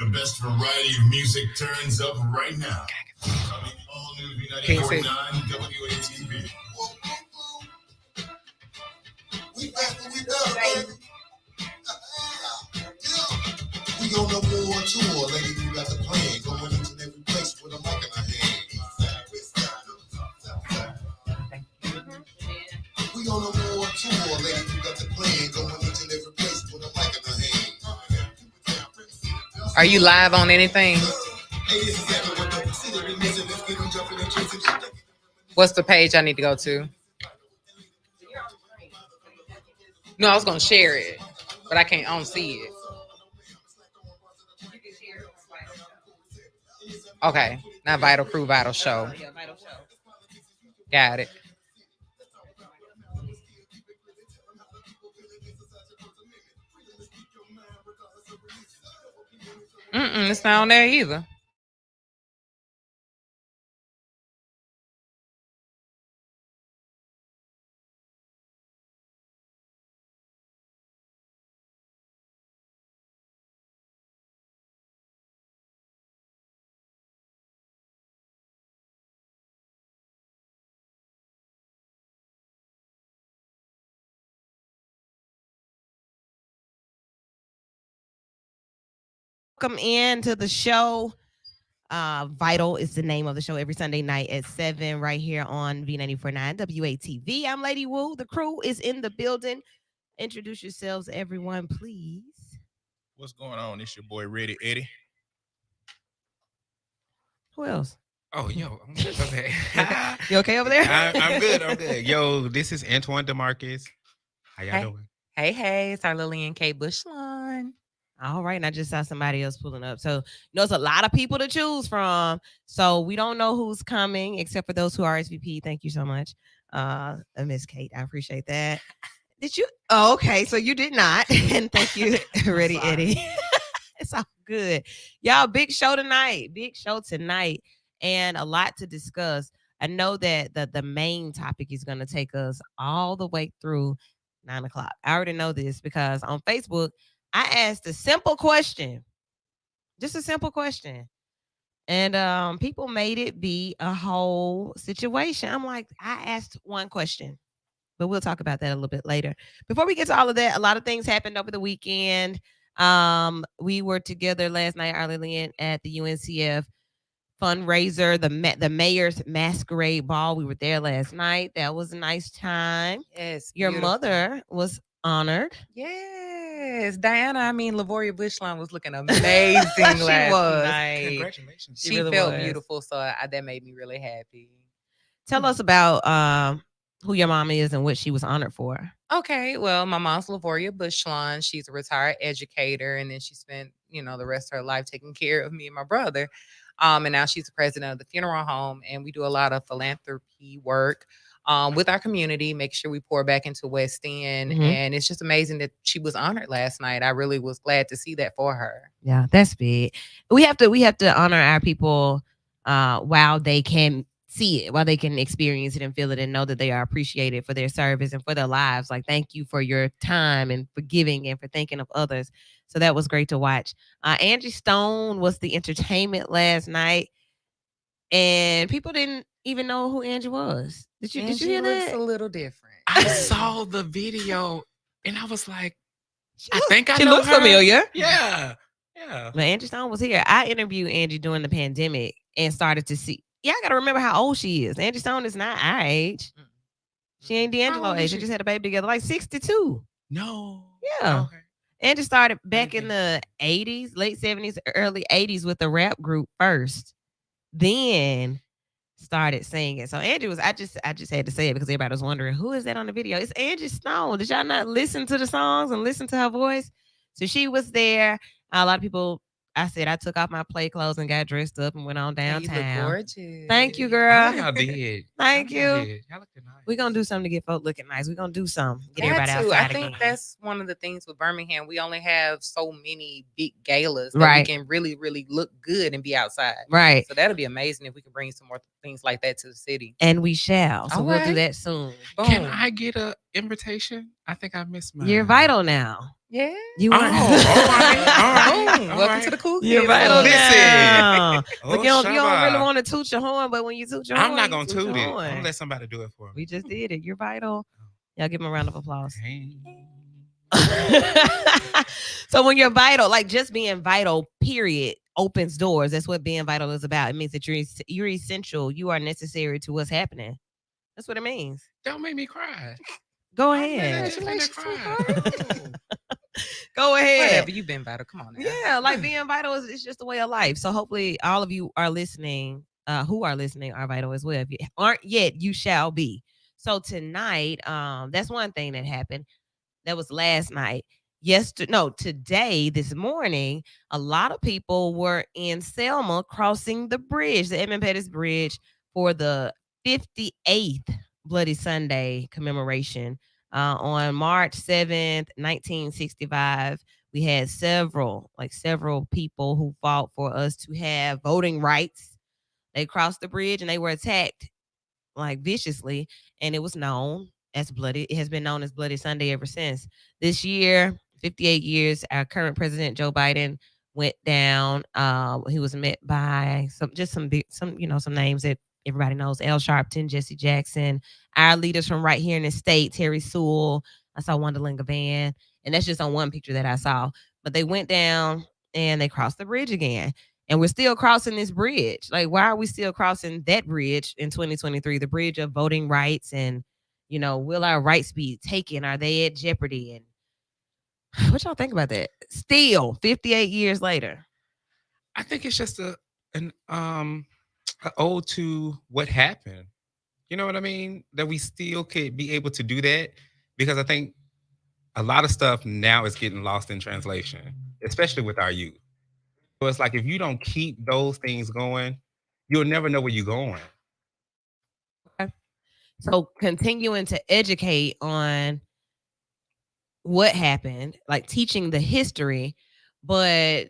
The best variety of music turns up right now. Coming all new V94.9 WATV. We back, baby. We on the war tour, lady. We got the plan. Going each and every place with a mic in our hand. We on the war tour, lady. We got the plan. Going each and every place with a mic in our hand. Are you live on anything? What's the page I need to go to? No, I was gonna share it, but I don't see it. Okay, not Vital Crew, Vital Show. Got it. It's not on there either. Welcome into the show. Vital is the name of the show every Sunday night at 7 right here on V94.9 WATV. I'm Lady Woo. The crew is in the building. Introduce yourselves, everyone, please. What's going on? It's your boy Ready Eddie. Who else? Oh, yo, I'm good. Okay. You okay over there? I'm good. I'm good. Yo, this is Antoine DeMarcus. How y'all doing? Hey, it's our Lillian K. Bushlawn. All right, and I just saw somebody else pulling up. So, there's a lot of people to choose from. So, we don't know who's coming except for those who are SVP. Thank you so much, Miss Kate. I appreciate that. Did you? Oh, okay. So, you did not. And thank you, Ready Eddie. It's all good. Y'all, big show tonight. And a lot to discuss. I know that the main topic is going to take us all the way through 9 o'clock. I already know this because on Facebook, I asked a simple question, just a simple question. And people made it be a whole situation. I'm like, I asked one question, but we'll talk about that a little bit later. Before we get to all of that, a lot of things happened over the weekend. We were together last night, Arlene, at the UNCF fundraiser, the mayor's masquerade ball. We were there last night. That was a nice time. Yes. Your mother was honored. Yes. Diana, Lavoria Bushlawn was looking amazing last night. Congratulations. She really felt beautiful, so that made me really happy. Tell us about who your mom is and what she was honored for. Okay, well, my mom's Lavoria Bushlawn. She's a retired educator, and then she spent, the rest of her life taking care of me and my brother. And now she's the president of the funeral home, and we do a lot of philanthropy work with our community, make sure we pour back into West End. Mm-hmm. And it's just amazing that she was honored last night. I really was glad to see that for her. Yeah, that's big. We have to honor our people while they can see it, while they can experience it and feel it and know that they are appreciated for their service and for their lives. Like, thank you for your time and for giving and for thinking of others. So that was great to watch. Angie Stone was the entertainment last night, and people didn't even know who Angie was. Did you hear that? Looks a little different. I saw the video, and I was like, I think I know her. She looks familiar. Yeah. But Angie Stone was here. I interviewed Angie during the pandemic and started to see. Yeah, I got to remember how old she is. Angie Stone is not our age. She ain't D'Angelo age. She just had a baby together, like 62. No. Yeah. Okay. Angie started back in the 80s, late 70s, early 80s with the rap group first. Then started singing. So Angie was, I just had to say it because everybody was wondering, who is that on the video? It's Angie Stone. Did y'all not listen to the songs and listen to her voice? So she was there. A lot of people, I said I took off my play clothes and got dressed up and went on downtown. You look gorgeous. Thank you, girl. Y'all did. Thank you. Y'all looked nice. We're going to do something to get folks looking nice. We're going to do something. Get everybody outside I think again. that's one of the things with Birmingham. We only have so many big galas that we can really, really look good and be outside. Right. So that'll be amazing if we can bring some more things like that to the city. And we shall. So we'll do that soon. Boom. Can I get an invitation? I think I missed mine. You're vital now. Yeah. You want? All right. Welcome right. to the cool You're kids. vital Club. Listen. now. Oh, Look, you don't really Shabba. want to toot your horn, but when you toot your horn, I'm not you gonna toot toot your it. I'm horn. gonna let somebody do it for me. We just did it. You're vital. Y'all give him a round of applause. Hey. So when you're vital, like just being vital, period, opens doors. That's what being vital is about. It means that you're essential. You are necessary to what's happening. That's what it means. Don't make me cry. Go I'm really ahead. just finna Congratulations, cry. Go ahead. Whatever, you've been vital. Come on now. Yeah, like being vital is just a way of life. So hopefully all of you are listening, who are listening are vital as well. If you aren't yet, you shall be. So tonight, that's one thing that happened. That was last night. Today, this morning, a lot of people were in Selma crossing the bridge, the Edmund Pettus Bridge, for the 58th Bloody Sunday commemoration. On March 7th, 1965, we had several people who fought for us to have voting rights. They crossed the bridge and they were attacked like viciously, and it was known as bloody. It has been known as Bloody Sunday ever since. This year, 58 years, our current president Joe Biden went down. He was met by some names that everybody knows: Al Sharpton, Jesse Jackson, our leaders from right here in the state, Terry Sewell. I saw Wonderlinga Van, and that's just on one picture that I saw. But they went down and they crossed the bridge again. And we're still crossing this bridge. Like, why are we still crossing that bridge in 2023? The bridge of voting rights, and will our rights be taken? Are they at jeopardy? And what y'all think about that? Still, 58 years later. I think it's just an ode to what happened. You know what I mean? That we still could be able to do that, because I think a lot of stuff now is getting lost in translation, especially with our youth. So it's like if you don't keep those things going, you'll never know where you're going. Okay. So continuing to educate on what happened, like teaching the history, but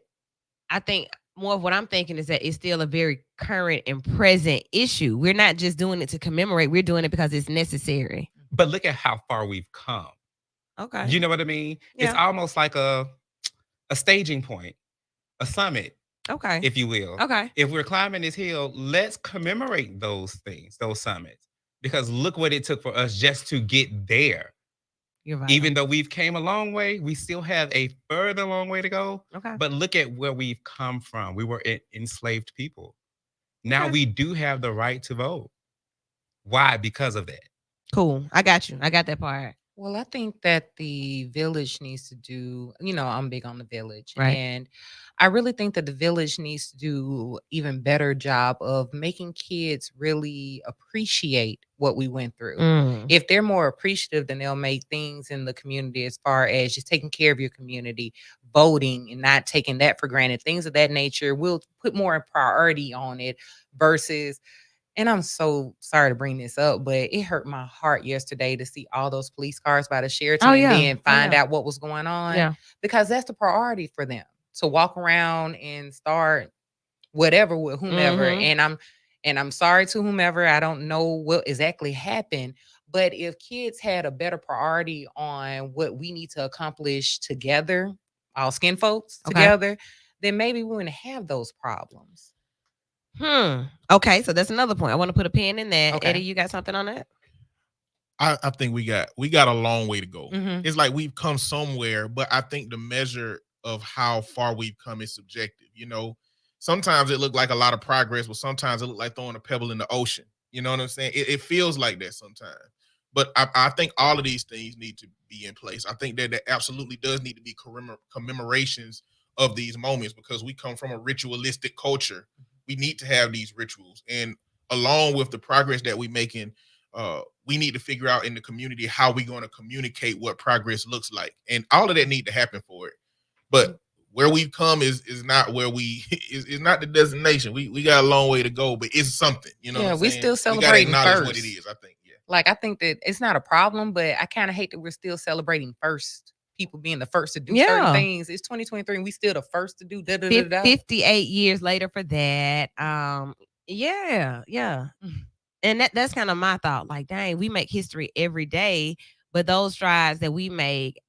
I think more of what I'm thinking is that it's still a very current and present issue. We're not just doing it to commemorate, we're doing it because it's necessary. But look at how far we've come. Okay. You know what I mean? Yeah. It's almost like a staging point, a summit, Okay. if you will. Okay. If we're climbing this hill, let's commemorate those things, those summits, because look what it took for us just to get there. You're right. Even though we've came a long way, we still have a further long way to go. Okay. But look at where we've come from. We were enslaved people. Now we do have the right to vote. Why? Because of that. Cool. I got you. I got that part. Well, I think that the village needs to do, I'm big on the village. Right. And I really think that the village needs to do even better job of making kids really appreciate what we went through. If they're more appreciative, then they'll make things in the community, as far as just taking care of your community, voting and not taking that for granted, things of that nature. We'll put more priority on it versus. And I'm so sorry to bring this up, but it hurt my heart yesterday to see all those police cars by the Sheraton and then find out what was going on. Yeah. Because that's the priority for them, to walk around and start whatever with whomever. And I'm sorry to whomever. I don't know what exactly happened. But if kids had a better priority on what we need to accomplish together, all skin folks together, then maybe we wouldn't have those problems. Okay, so that's another point. I want to put a pin in that. Okay. Eddie, you got something on that? I think we got a long way to go. Mhm. It's like we've come somewhere, but I think the measure of how far we've come is subjective. Sometimes it looked like a lot of progress, but sometimes it looked like throwing a pebble in the ocean. You know what I'm saying? It feels like that sometimes. But I think all of these things need to be in place. I think that there absolutely does need to be commemorations of these moments, because we come from a ritualistic culture. We need to have these rituals, and along with the progress that we're making, we need to figure out in the community how we're going to communicate what progress looks like, and all of that need to happen for it. But where we've come is not where we is not the destination. We got a long way to go, but it's something. Yeah, we still we celebrating gotta acknowledge first. what it is. I think. Yeah. Like, I think that it's not a problem, but I kind of hate that we're still celebrating first. People being the first to do certain things. It's 2023 and we still the first to do 58 years later for that. Yeah. And that's kind of my thought. Like, dang, we make history every day, but those strides that we make,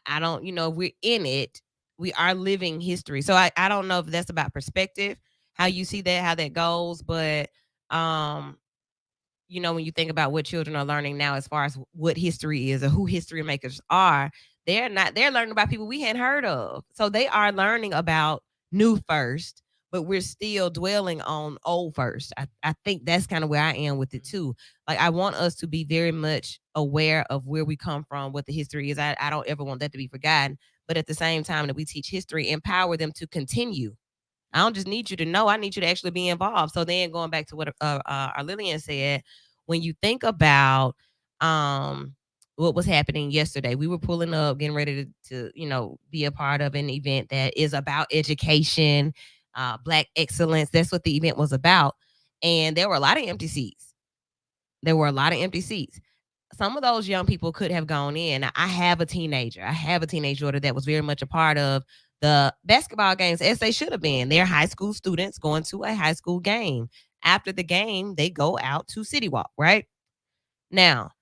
I don't, we're in it. We are living history. So I don't know if that's about perspective, how you see that, how that goes, but you know, when you think about what children are learning now as far as what history is or who history makers are, they're learning about people we hadn't heard of. So they are learning about new first, but we're still dwelling on old first. I think that's kind of where I am with it too. Like, I want us to be very much aware of where we come from, what the history is. I don't ever want that to be forgotten. But at the same time that we teach history, empower them to continue. I don't just need you to know, I need you to actually be involved. So then going back to what our Lillian said, when you think about what was happening yesterday, we were pulling up, getting ready to you know, be a part of an event that is about education, Black excellence. That's what the event was about. And there were a lot of empty seats. Some of those young people could have gone in. I have a teenage daughter that was very much a part of the basketball games, as they should have been. They're high school students going to a high school game. After the game, they go out to City Walk, right? Now,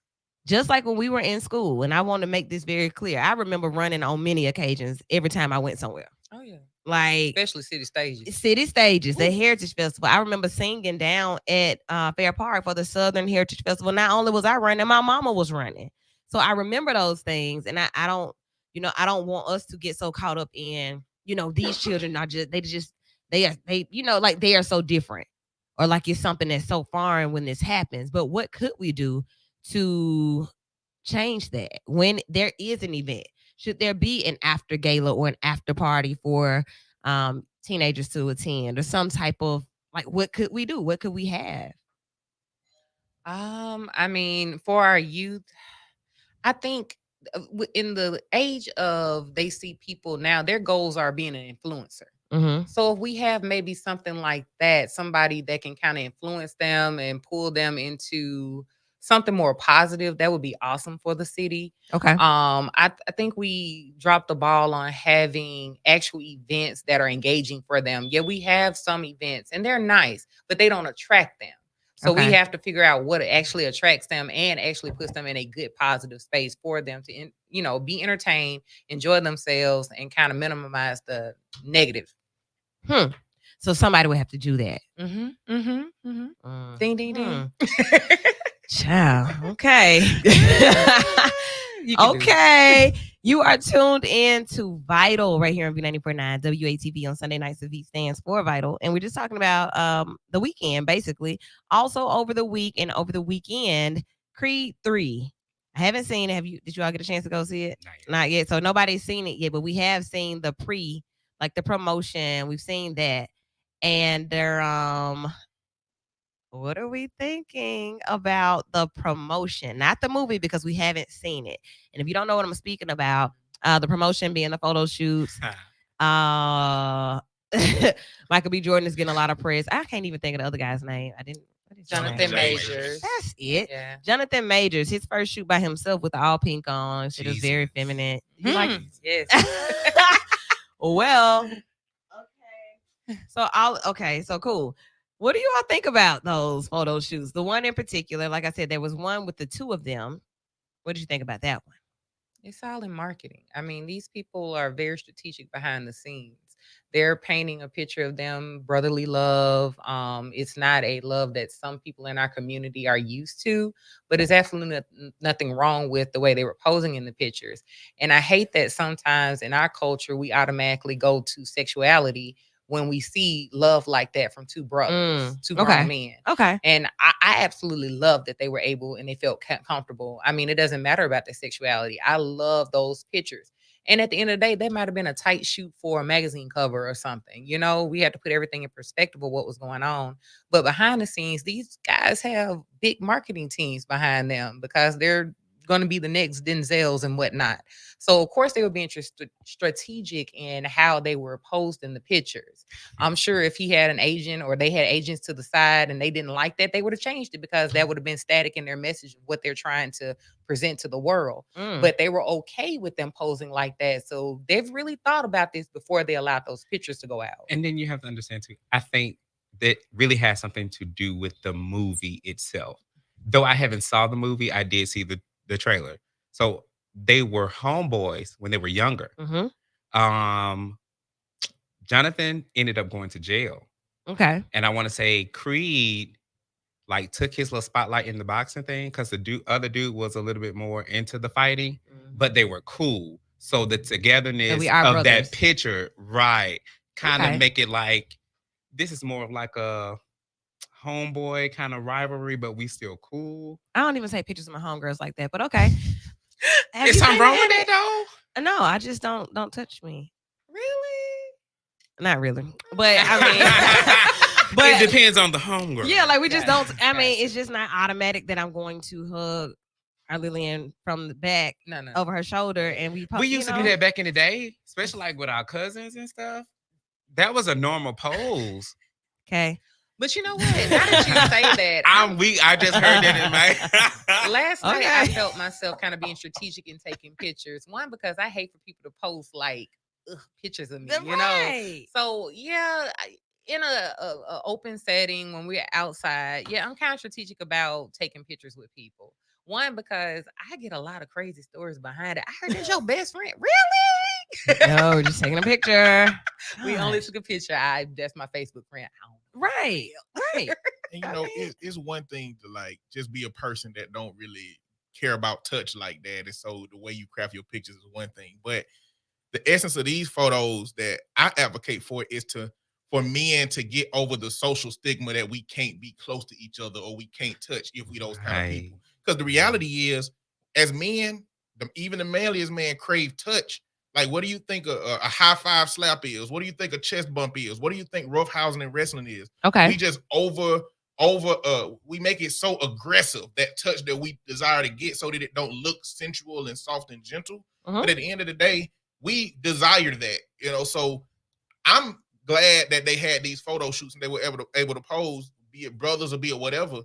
just like when we were in school, and I want to make this very clear, I remember running on many occasions every time I went somewhere. Oh yeah. Like, Especially city stages. the Heritage Festival. I remember singing down at Fair Park for the Southern Heritage Festival. Not only was I running, my mama was running. So I remember those things, and I don't, you know, I don't want us to get so caught up in, you know, these children are they you know, like they are so different, or like it's something that's so foreign when this happens. But what could we do to change that when there is an event? Should there be an after gala or an after party for teenagers to attend, or some type of, like, what could we do? What could we have? I mean, for our youth, I think in the age of they see people now, their goals are being an influencer. Mm-hmm. So if we have maybe something like that, somebody that can kind of influence them and pull them into something more positive, that would be awesome for the city. Okay. I think we dropped the ball on having actual events that are engaging for them. Yeah, we have some events and they're nice, but they don't attract them. So we Okay. have to figure out what actually attracts them and actually puts them in a good positive space for them to, you know, be entertained, enjoy themselves, and kind of minimize the negative. So somebody would have to do that. Ding ding ding. Child. Okay. You can do it. Okay. You are tuned in to Vital right here on V94.9 WATV on Sunday nights. The V stands for Vital. And we're just talking about the weekend, basically. Also over the week and over the weekend, Creed 3. I haven't seen it. Did you all get a chance to go see it? Not yet. So nobody's seen it yet, but we have seen the the promotion. We've seen that. And they're what are we thinking about the promotion? Not the movie, because we haven't seen it. And if you don't know what I'm speaking about, the promotion being the photo shoots. Michael B. Jordan is getting a lot of press. I can't even think of the other guy's name. Jonathan Majors. That's it. Yeah. Jonathan Majors, his first shoot by himself with all pink on. It was very feminine. You like it? Yes. Well, okay. So cool. What do you all think about those photo shoots? The one in particular, like I said, there was one with the two of them. What did you think about that one? It's all in marketing. I mean, these people are very strategic behind the scenes. They're painting a picture of them brotherly love. It's not a love that some people in our community are used to, but it's absolutely nothing wrong with the way they were posing in the pictures. And I hate that sometimes in our culture, we automatically go to sexuality when we see love like that from two brothers, two grown men. Okay. And I absolutely love that they were able and they felt comfortable. I mean, it doesn't matter about their sexuality. I love those pictures. And at the end of the day, that might have been a tight shoot for a magazine cover or something. You know, we had to put everything in perspective of what was going on. But behind the scenes, these guys have big marketing teams behind them because they're going to be the next Denzels and whatnot. So, of course, they were being strategic in how they were posed in the pictures. I'm sure if he had an agent or they had agents to the side and they didn't like that, they would have changed it because that would have been static in their message of what they're trying to present to the world. But they were okay with them posing like that. So they've really thought about this before they allowed those pictures to go out. And then you have to understand, too, I think that really has something to do with the movie itself. Though I haven't saw the movie, I did see the trailer. So they were homeboys when they were younger. Um, Jonathan ended up going to jail, Okay. and I want to say Creed like took his little spotlight in the boxing thing because the other dude was a little bit more into the fighting, but they were cool. So the togetherness we are of brothers. that picture, right, kind of Okay. make it like this is more of like a homeboy kind of rivalry, but we still cool. I don't even take pictures of my homegirls like that, but okay. Have Is you something ever wrong with had that it? though? No, I just don't touch me. Really? Not really, but I mean, but it depends on the homegirl. yeah, like we just Gotcha, don't. I mean, gotcha. it's just not automatic that I'm going to hug our Lillian from the back No. over her shoulder, and we used to do that back in the day, especially like with our cousins and stuff. That was a normal pose. Okay. But you know what? Now that you say that, I'm weak. I just heard that in my last night I Okay. felt myself kind of being strategic in taking pictures. One, because I hate for people to post like pictures of me, you know. Right. So yeah, in a open setting when we're outside, yeah, I'm kind of strategic about taking pictures with people. One, because I get a lot of crazy stories behind it. I heard that's your best friend. Really? No, we're just taking a picture. We God. only took a picture. That's my Facebook friend. I don't know. Right. Right. And you know, it's one thing to like just be a person that don't really care about touch like that. And so the way you craft your pictures is one thing. But the essence of these photos that I advocate for is for men to get over the social stigma that we can't be close to each other or we can't touch if we those kind of people. Because the reality is, as men, even the manliest man crave touch. Like, what do you think a high five slap is? What do you think a chest bump is? What do you think roughhousing and wrestling is? Okay. We just we make it so aggressive, that touch that we desire to get, so that it don't look sensual and soft and gentle. Mhm. But at the end of the day, we desire that, you know. So I'm glad that they had these photo shoots and they were able to pose, be it brothers or be it whatever,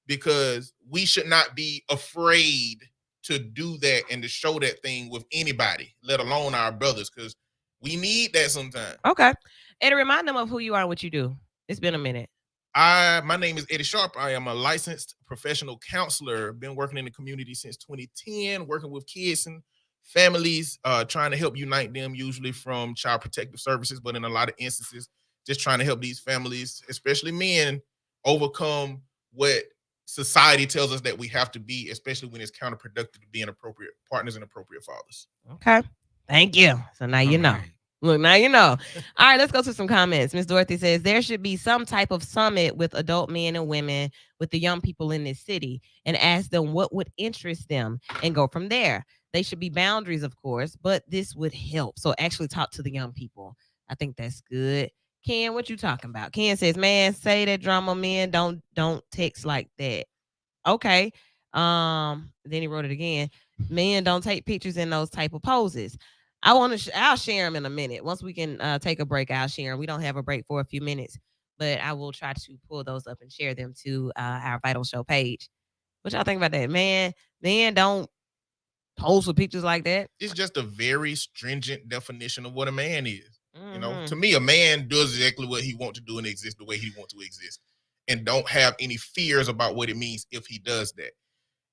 because we should not be afraid to do that and to show that thing with anybody, let alone our brothers, because we need that sometimes. Okay. And to remind them of who you are and what you do. It's been a minute. My name is Eddie Sharp. I am a licensed professional counselor. Been working in the community since 2010, working with kids and families, trying to help unite them, usually from Child Protective Services, but in a lot of instances, just trying to help these families, especially men, overcome what society tells us that we have to be, especially when it's counterproductive to be inappropriate partners and appropriate fathers. Okay. Thank you. So now you know. Right. Look, now you know. All right, let's go to some comments. Miss Dorothy says there should be some type of summit with adult men and women with the young people in this city and ask them what would interest them and go from there. They should be boundaries, of course, but this would help. So actually talk to the young people. I think that's good. Ken, what you talking about? Ken says, man, say that drama men don't text like that. Okay. Then he wrote it again. Men don't take pictures in those type of poses. I'll share them in a minute. Once we can take a break, I'll share them. We don't have a break for a few minutes, but I will try to pull those up and share them to our Vital Show page. What y'all think about that? Man, don't pose for pictures like that. It's just a very stringent definition of what a man is. You know, Mhm. to me, a man does exactly what he wants to do and exist the way he wants to exist, and don't have any fears about what it means if he does that.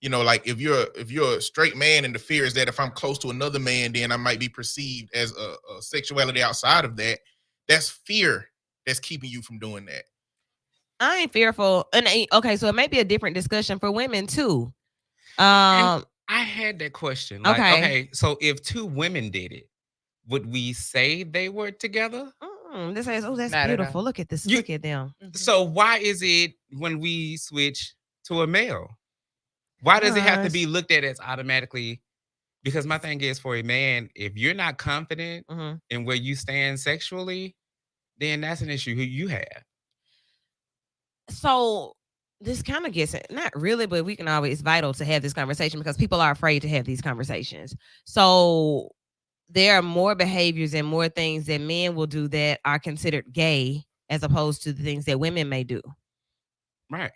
You know, like if you're a straight man, and the fear is that if I'm close to another man, then I might be perceived as a sexuality outside of that. That's fear that's keeping you from doing that. I ain't fearful. And okay, so it may be a different discussion for women too. And I had that question. Like, Okay. okay, so if two women did it, would we say they were together? This says, oh, that's Not at all. beautiful. Look at this. You- Look at them. So why is it when we switch to a male? Why does it have to Because- be looked at as automatically? Because my thing is, for a man, if you're not confident Mhm. in where you stand sexually, then that's an issue who you have. So this kind of gets not really, but we can always, it's vital to have this conversation because people are afraid to have these conversations. So there are more behaviors and more things that men will do that are considered gay as opposed to the things that women may do. Right.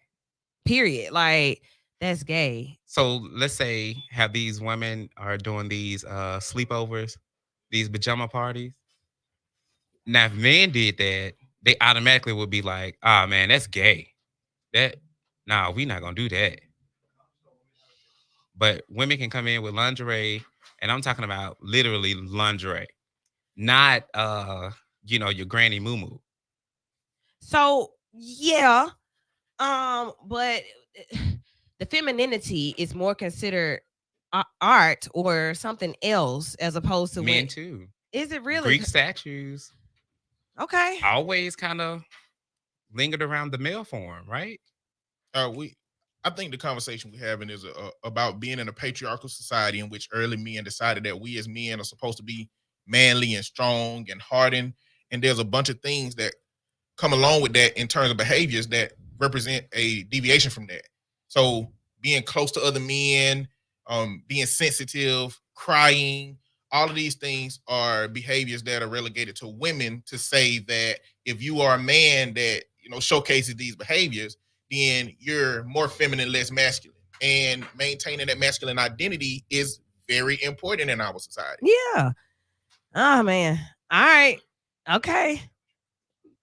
Period. Like that's gay. So let's say have these women are doing these sleepovers, these pajama parties. Now, if men did that, they automatically would be like, "Ah, man, that's gay. Nah, we not gonna do that." But women can come in with lingerie, and I'm talking about literally lingerie, not your granny moo. So yeah, but the femininity is more considered art or something else as opposed to Men too. Is it really? Greek statues Okay. always kind of lingered around the male form, right? I think the conversation we're having is about being in a patriarchal society in which early men decided that we as men are supposed to be manly and strong and hardened. And there's a bunch of things that come along with that in terms of behaviors that represent a deviation from that. So being close to other men, being sensitive, crying, all of these things are behaviors that are relegated to women to say that if you are a man that, showcases these behaviors, then you're more feminine, less masculine. And maintaining that masculine identity is very important in our society. Yeah. Oh man. All right. Okay.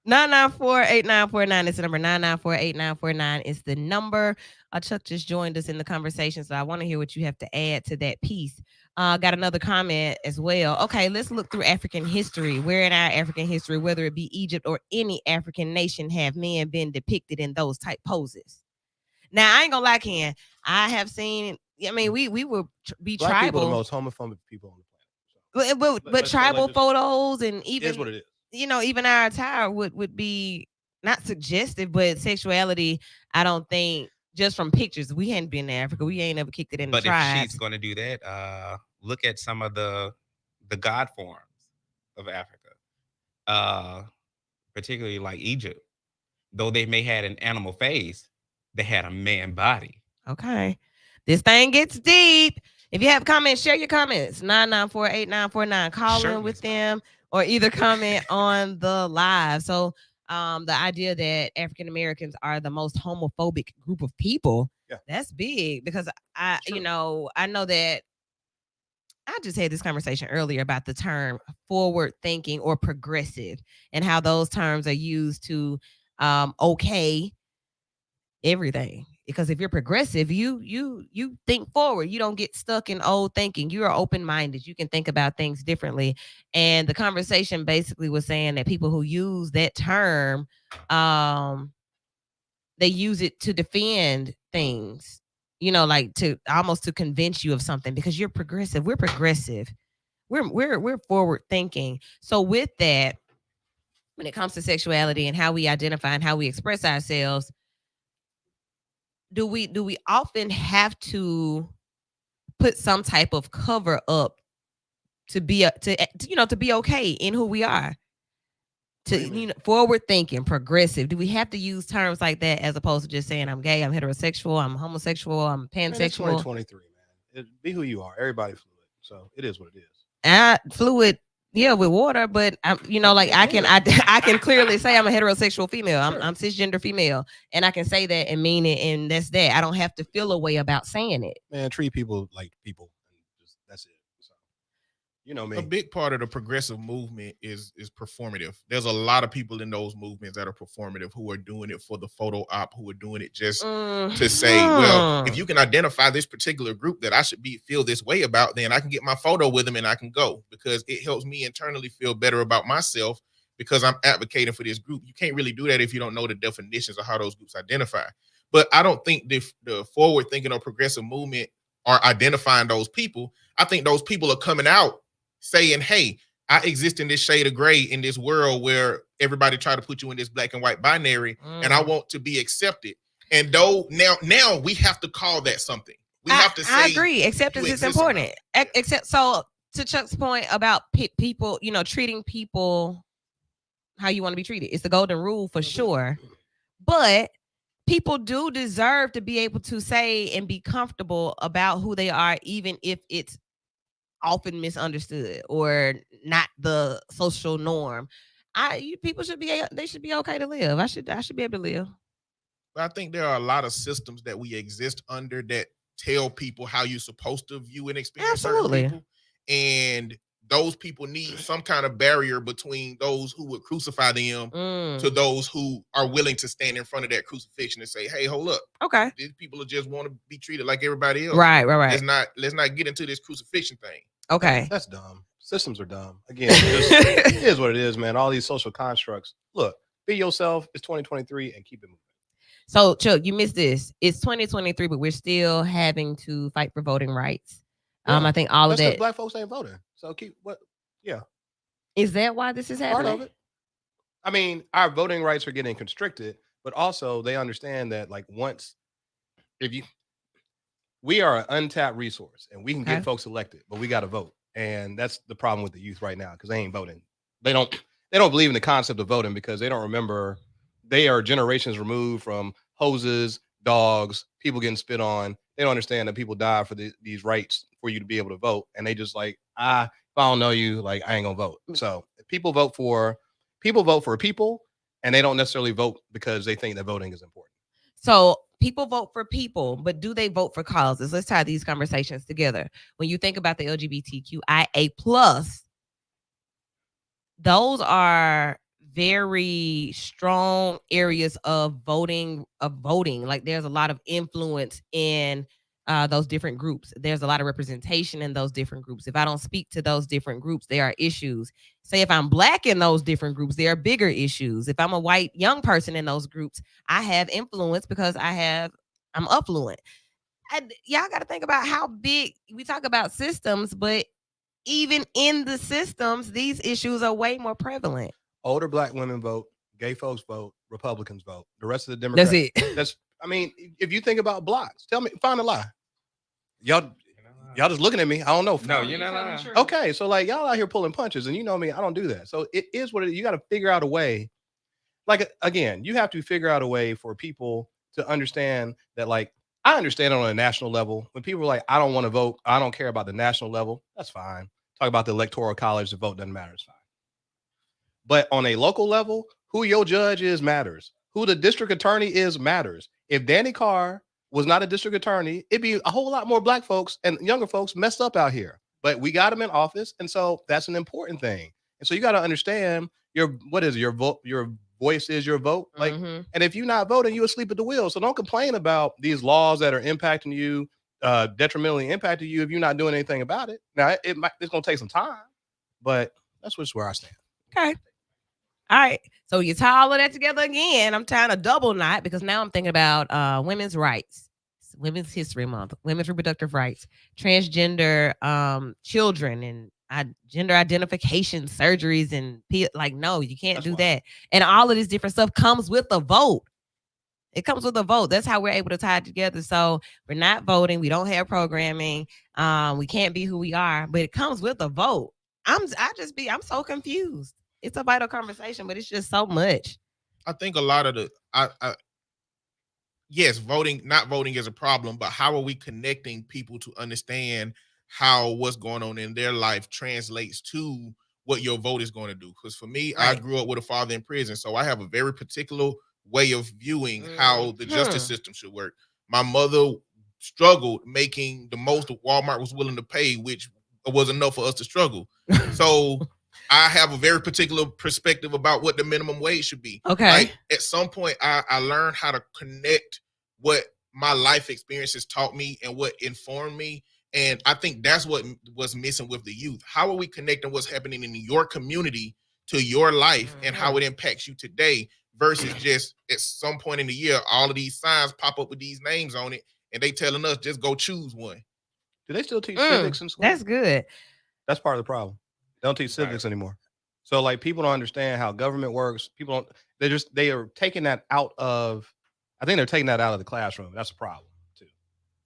994-8949 is the number. 994-8949 is the number. Chuck just joined us in the conversation, so I want to hear what you have to add to that piece. Got another comment as well. Okay, let's look through African history. Where in our African history, whether it be Egypt or any African nation, have men been depicted in those type poses? Now, I ain't gonna lie, Ken. I have seen. I mean, we would be Black tribal. people are the most homophobic people on the But planet. Let's tribal just, photos and even is what it is. Even our attire would be not suggestive, but sexuality. I don't think just from pictures. We hadn't been to Africa. We ain't ever kicked it in But the if tribes. she's going to do that, look at some of the god forms of Africa, particularly like Egypt. Though they may had an animal face, they had a man body. Okay, this thing gets deep. If you have comments, share your comments. 994-8949. Call in with them or either comment on the live. So the idea that African Americans are the most homophobic group of people, that's big because I know that I just had this conversation earlier about the term forward thinking or progressive and how those terms are used to okay everything. Because if you're progressive, you think forward. You don't get stuck in old thinking. You are open-minded. You can think about things differently. And the conversation basically was saying that people who use that term, they use it to defend things, like to almost to convince you of something because you're progressive. We're progressive. We're forward thinking. So with that, when it comes to sexuality and how we identify and how we express ourselves, do we often have to put some type of cover up to be to be okay in who we are? To forward thinking, progressive. Do we have to use terms like that as opposed to just saying I'm gay, I'm heterosexual, I'm homosexual, I'm pansexual? Man, 2023, man. Be who you are. Everybody's fluid, so it is what it is. Fluid. Yeah, with water, but I'm, I can clearly say I'm a heterosexual female. I'm cisgender female, and I can say that and mean it, and that's that. I don't have to feel a way about saying it. Man, treat people like people, and that's it. So, me. A big part of the progressive movement is performative. There's a lot of people in those movements that are performative who are doing it for the photo op, who are doing it just to say, well, if you can identify this particular group that I should feel this way about, then I can get my photo with them and I can go because it helps me internally feel better about myself because I'm advocating for this group. You can't really do that if you don't know the definitions of how those groups identify. But I don't think the forward thinking or progressive movement are identifying those people. I think those people are coming out saying, hey, I exist in this shade of gray in this world where everybody try to put you in this black and white binary, and I want to be accepted. And though now we have to call that something. We have to say, I agree. Acceptance is important. Except so to Chuck's point about people, treating people how you want to be treated. It's the golden rule for sure. But people do deserve to be able to say and be comfortable about who they are, even if it's often misunderstood or not the social norm. People should be okay to live. I should be able to live. But I think there are a lot of systems that we exist under that tell people how you're supposed to view and experience certain people. And those people need some kind of barrier between those who would crucify them to those who are willing to stand in front of that crucifixion and say, hey, hold up. Okay. These people just want to be treated like everybody else. Right. Let's not get into this crucifixion thing. Okay. That's dumb. Systems are dumb. Again, it is what it is, man. All these social constructs. Look, be yourself. It's 2023 and keep it moving. So, Chuck, you missed this. It's 2023, but we're still having to fight for voting rights. Yeah, I think all of that's 'cause that. black folks ain't voting. So keep what? Yeah, Is that why this is part happening? of it. I mean, our voting rights are getting constricted, but also they understand that like once if you we are an untapped resource and we can Okay. get folks elected, but we got to vote. And that's the problem with the youth right now because they ain't voting. They don't believe in the concept of voting because they don't remember they are generations removed from hoses, dogs, people getting spit on. They don't understand that people die for these rights for you to be able to vote. And they just like, if I don't know you, like I ain't gonna vote. So people vote for people and they don't necessarily vote because they think that voting is important. So people vote for people, but do they vote for causes? Let's tie these conversations together. When you think about the LGBTQIA plus, those are very strong areas of voting. Like there's a lot of influence in those different groups. There's a lot of representation in those different groups. If I don't speak to those different groups, there are issues. Say if I'm Black in those different groups, there are bigger issues. If I'm a white young person in those groups, I have influence because I'm affluent. Y'all got to think about how big we talk about systems, but even in the systems, these issues are way more prevalent. Older Black women vote, gay folks vote, Republicans vote. The rest of the Democrats. That's it. I mean, if you think about blocks, tell me, find a lie. Y'all just looking at me. I don't know. No, you're not lying. Okay, so like y'all out here pulling punches, and you know me, I don't do that. So it is what it is. You got to figure out a way. Like again, you have to figure out a way for people to understand that. Like I understand on a national level when people are like, I don't want to vote. I don't care about the national level. That's fine. Talk about the electoral college. The vote doesn't matter. It's fine. But on a local level, who your judge is matters. Who the district attorney is matters. If Danny Carr was not a district attorney, it'd be a whole lot more Black folks and younger folks messed up out here. But we got him in office, and so that's an important thing. And so you got to understand your vote. Your voice is your vote. Like, and if you're not voting, you asleep at the wheel. So don't complain about these laws that are impacting you, detrimentally impacting you if you're not doing anything about it. Now it's gonna take some time, but that's just where I stand. Okay. All right. So you tie all of that together again. I'm tying a double knot because now I'm thinking about women's rights, Women's History Month, women's reproductive rights, transgender children, and gender identification surgeries. And like, no, you can't do that. And all of this different stuff comes with a vote. It comes with a vote. That's how we're able to tie it together. So we're not voting. We don't have programming. We can't be who we are, but it comes with a vote. I'm so confused. It's a vital conversation, but it's just so much. I think a lot of yes, not voting is a problem, but how are we connecting people to understand how what's going on in their life translates to what your vote is going to do? Because for me, right. I grew up with a father in prison, so I have a very particular way of viewing how the justice system should work. My mother struggled making the most Walmart was willing to pay, which was enough for us to struggle. So I have a very particular perspective about what the minimum wage should be. Okay. Like, at some point, I learned how to connect what my life experiences taught me and what informed me. And I think that's what was missing with the youth. How are we connecting what's happening in your community to your life and how it impacts you today versus just at some point in the year, all of these signs pop up with these names on it and they telling us just go choose one. Do they still teach civics in school? That's good. That's part of the problem. They don't teach civics anymore. So like people don't understand how government works. People don't, they are taking that out of, I think they're taking that out of the classroom. That's a problem too.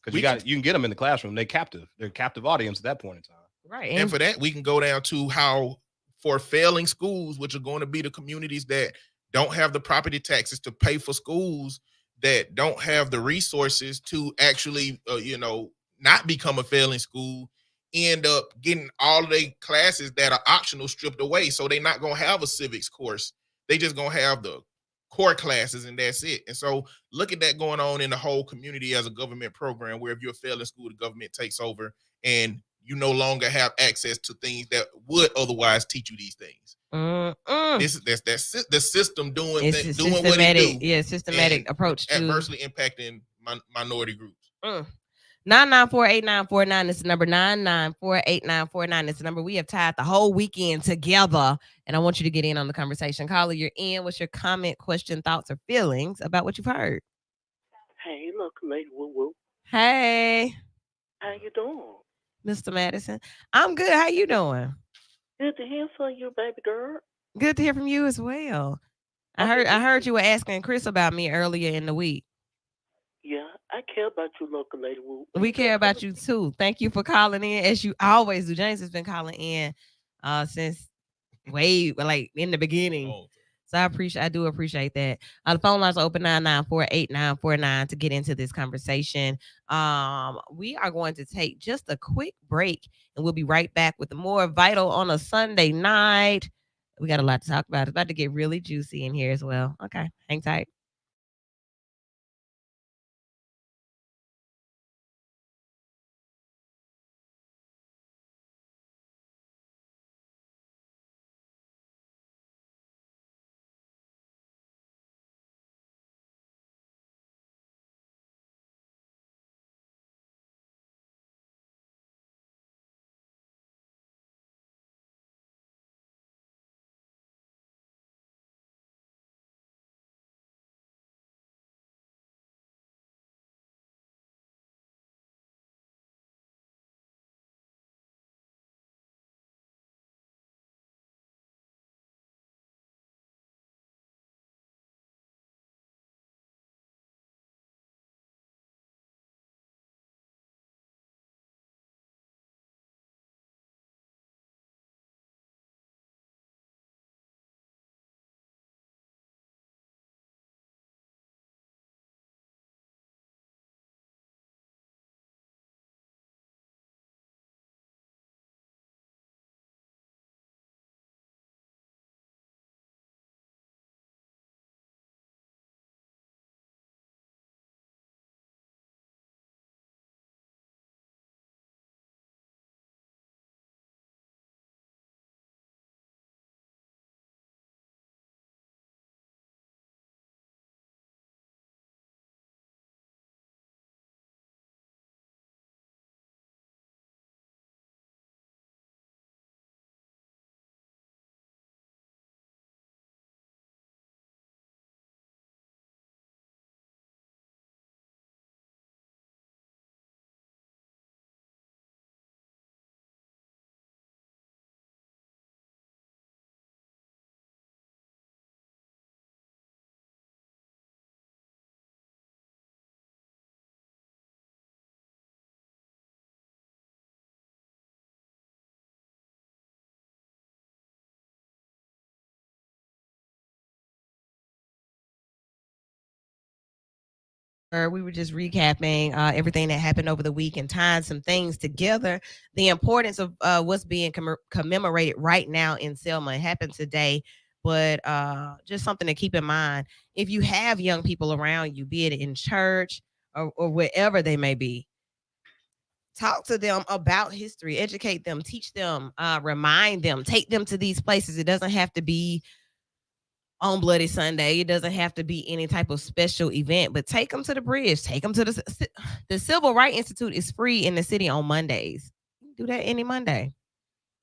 Because you can get them in the classroom. They're a captive audience at that point in time. Right. And for that, we can go down to how for failing schools, which are going to be the communities that don't have the property taxes to pay for schools, that don't have the resources to actually, not become a failing school, end up getting all of their classes that are optional stripped away. So they're not going to have a civics course. They just going to have the core classes and that's it. And so look at that going on in the whole community as a government program, where if you're a failing school, the government takes over and you no longer have access to things that would otherwise teach you these things. That's the system doing what it do. Yeah, systematic approach to adversely impacting minority groups. 994-8949 is the number. 994-8949 is the number. We have tied the whole weekend together, and I want you to get in on the conversation. Caller, you're in. What's your comment, question, thoughts, or feelings about what you've heard? Hey, look, lady, woo woo. Hey, How you doing? Mr. Madison. I'm good. How you doing? Good to hear from you, baby girl. Good to hear from you as well. I heard you were asking Chris about me earlier in the week. Yeah, I care about you, local lady. Woo. We care about you too. Thank you for calling in, as you always do. James has been calling in since way like in the beginning. So I do appreciate that. The phone lines are open 994-8949 to get into this conversation. We are going to take just a quick break, and we'll be right back with more Vital on a Sunday night. We got a lot to talk about. It's about to get really juicy in here as well. Okay, hang tight. We were just recapping everything that happened over the week and tying some things together. The importance of what's being commemorated right now in Selma. It happened today, but just something to keep in mind. If you have young people around you, be it in church or wherever they may be, talk to them about history, educate them, teach them, remind them, take them to these places. It doesn't have to be on Bloody Sunday. It doesn't have to be any type of special event, but take them to the bridge. Take them to the Civil Rights Institute is free in the city on Mondays. You can do that any Monday.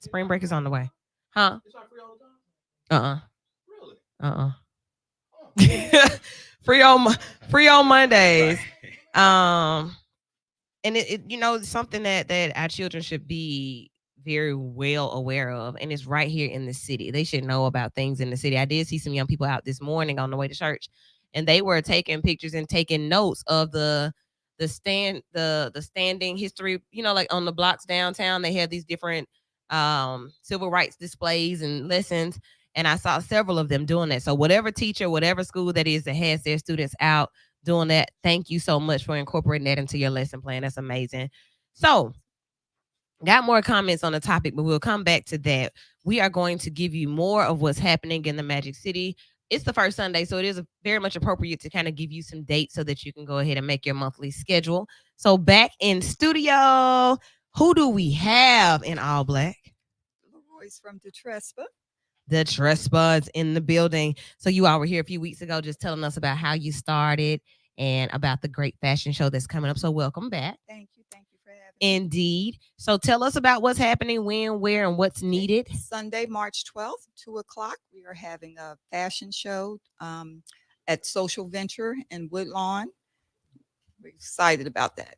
Spring break is on the way. Huh? It's not free all the time. Really? Free on Mondays. And it something that our children should be very well aware of, and it's right here in the city. They should know about things in the city. I did see some young people out this morning on the way to church, and they were taking pictures and taking notes of the standing history. Like on the blocks downtown, they had these different civil rights displays and lessons, and I saw several of them doing that. So whatever teacher, whatever school that is that has their students out doing that, thank you so much for incorporating that into your lesson plan. That's amazing. So got more comments on the topic, but we'll come back to that. We are going to give you more of what's happening in the Magic City. It's the first Sunday, so it is very much appropriate to kind of give you some dates so that you can go ahead and make your monthly schedule. So back in studio, who do we have in all black? Voice from Detrespa. The Trespa is in the building. So you all were here a few weeks ago just telling us about how you started and about the great fashion show that's coming up. So welcome back. Thank you. Indeed. So tell us about what's happening, when, where, and what's needed. Sunday, March 12th, 2 o'clock, we are having a fashion show at Social Venture in Woodlawn. We're excited about that.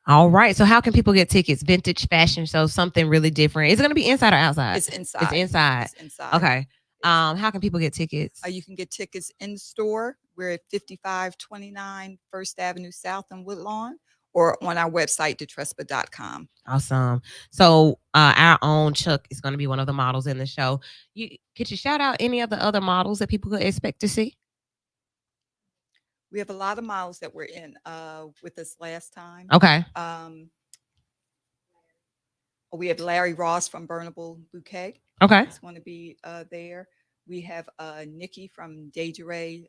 All right. So how can people get tickets? Vintage fashion show, something really different. Is it going to be inside or outside? It's inside. It's inside. It's inside. Okay. How can people get tickets? You can get tickets in the store. We're at 5529 First Avenue South in Woodlawn, or on our website, detrespa.com. Awesome. So our own Chuck is going to be one of the models in the show. Could you shout out any of the other models that people could expect to see? We have a lot of models that were in with us last time. Okay. We have Larry Ross from Burnable Bouquet. Okay. He's going to be there. We have Nikki from Desiree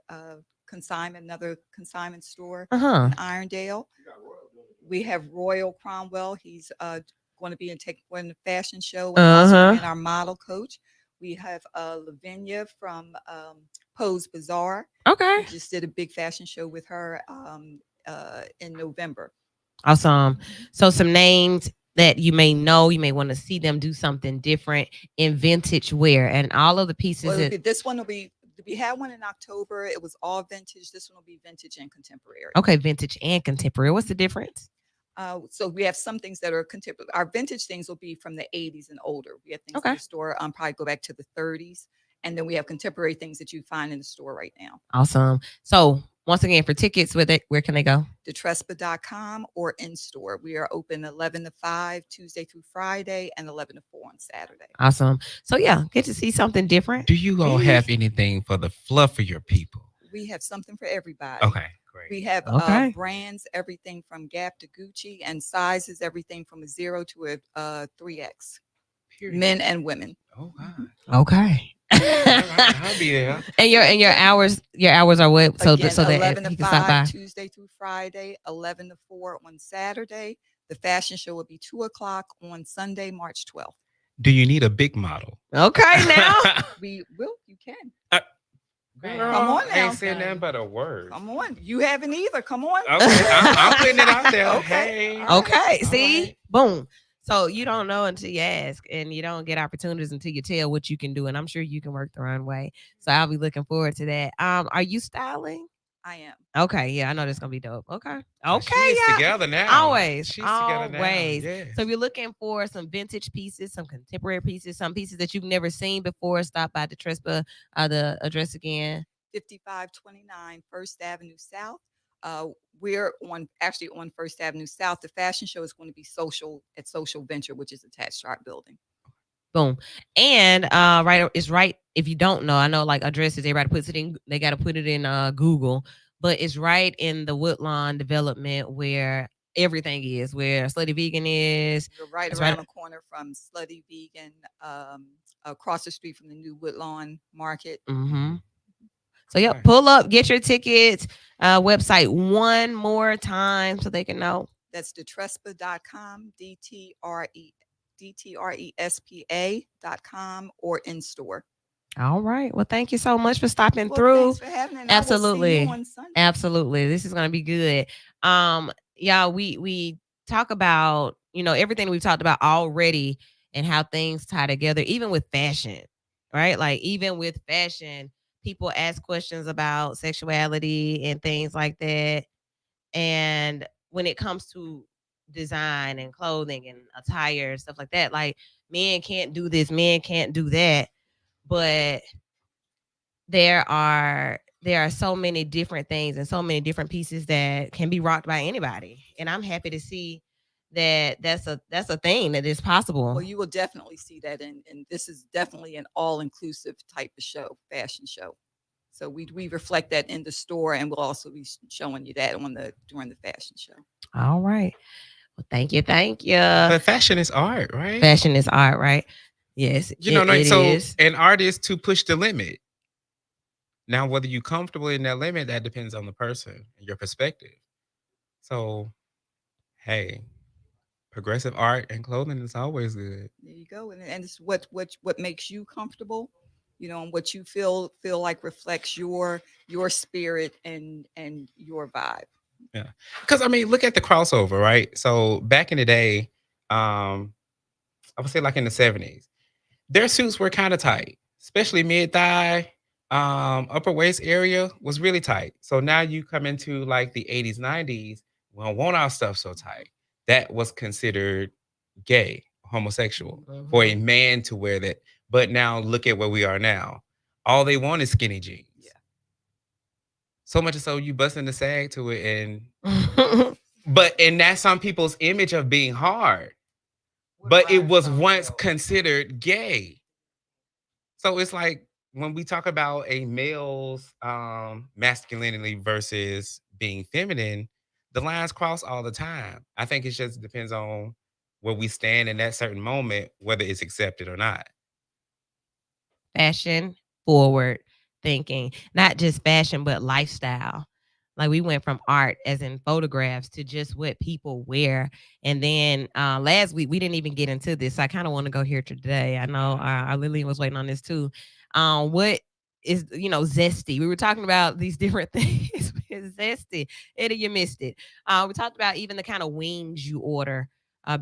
Consignment, another consignment store in Irondale. We have Royal Cromwell. He's going to be in the fashion show and also being our model coach. We have Lavinia from Pose Bazaar. Okay. We just did a big fashion show with her in November. Awesome. So some names that you may know, you may want to see them do something different in vintage wear, and all of the pieces. Well, this one will be. We had one in October. It was all vintage. This one will be vintage and contemporary. Okay, vintage and contemporary. What's the difference? So we have some things that are contemporary. Our vintage things will be from the 80s and older. We have things in the store probably go back to the 30s. And then we have contemporary things that you find in the store right now. Awesome. So once again, for tickets with it, where can they go? Detrespa.com or in store. We are open 11 to 5 Tuesday through Friday and 11 to 4 on Saturday. Awesome. So yeah, get to see something different. Do you all have anything for the fluffier people? We have something for everybody. Okay, great. We have brands, everything from Gap to Gucci, and sizes, everything from a 0 to a 3X. Period. Men and women. Oh God. Okay. I'll be there. And your hours are what? So Again, so that 11 you to can stop by 5 Tuesday through Friday, 11 to 4 on Saturday. The fashion show will be 2 o'clock on Sunday, March 12th. Do you need a big model? Okay, now we will. You can. Girl, come on now. I ain't saying nothing but a word. Come on. You haven't either. Come on. Okay, I'm putting it out there. Okay. Hey. Okay. See, right. Boom. So you don't know until you ask, and you don't get opportunities until you tell what you can do. And I'm sure you can work the runway. So I'll be looking forward to that. Are you styling? I am. Okay, yeah, I know that's gonna be dope. Okay, she's together now. Always, she's always. Together now. Yes. So if you're looking for some vintage pieces, some contemporary pieces, some pieces that you've never seen before, stop by Detrespa. The address again: 5529 First Avenue South. We're on First Avenue South. The fashion show is going to be at Social Venture, which is attached to our building. Boom. And it's right. If you don't know, I know like addresses, everybody puts it in, they got to put it in Google, but it's right in the Woodlawn development where everything is, where Slutty Vegan is. You're right around the corner from Slutty Vegan, across the street from the new Woodlawn Market. Mm-hmm. So yeah, pull up, get your tickets, website one more time so they can know. That's detrespa.com, DTRESPA.com, or in store. All right. Well, thank you so much for stopping through. Thanks for having me. Absolutely. Absolutely. This is going to be good. Y'all, we talk about, everything we've talked about already and how things tie together, even with fashion, right? Like even with fashion, people ask questions about sexuality and things like that. And when it comes to design and clothing and attire and stuff like that, like men can't do this, men can't do that. But there are so many different things and so many different pieces that can be rocked by anybody. And I'm happy to see that that's a thing that is possible. Well, you will definitely see that, and this is definitely an all-inclusive type of show, fashion show. So we reflect that in the store, and we'll also be showing you that during the fashion show. All right. Well, thank you. But fashion is art, right? Fashion is art, right? Yes. It is. An art is to push the limit. Now, whether you're comfortable in that limit, that depends on the person and your perspective. So, hey, progressive art and clothing is always good. There you go, and it's what makes you comfortable, and what you feel like reflects your spirit and your vibe. Yeah, because look at the crossover, right? So back in the day, I would say like in the 70s, their suits were kind of tight, especially mid thigh, upper waist area was really tight. So now you come into like the 80s, 90s, we don't want our stuff so tight. That was considered gay, homosexual for a man to wear that. But now look at where we are now. All they want is skinny jeans. Yeah. So much so you busting the sag to it, and and that's some people's image of being hard. But it was once considered gay. So it's like when we talk about a male's masculinity versus being feminine, the lines cross all the time. I think it just depends on where we stand in that certain moment, whether it's accepted or not. Fashion forward thinking, not just fashion, but lifestyle. Like we went from art, as in photographs, to just what people wear. And then last week we didn't even get into this. So I kind of want to go here today. I know Lillian was waiting on this too. What is zesty? We were talking about these different things. It's zesty. Eddie, you missed it. We talked about even the kind of wings you order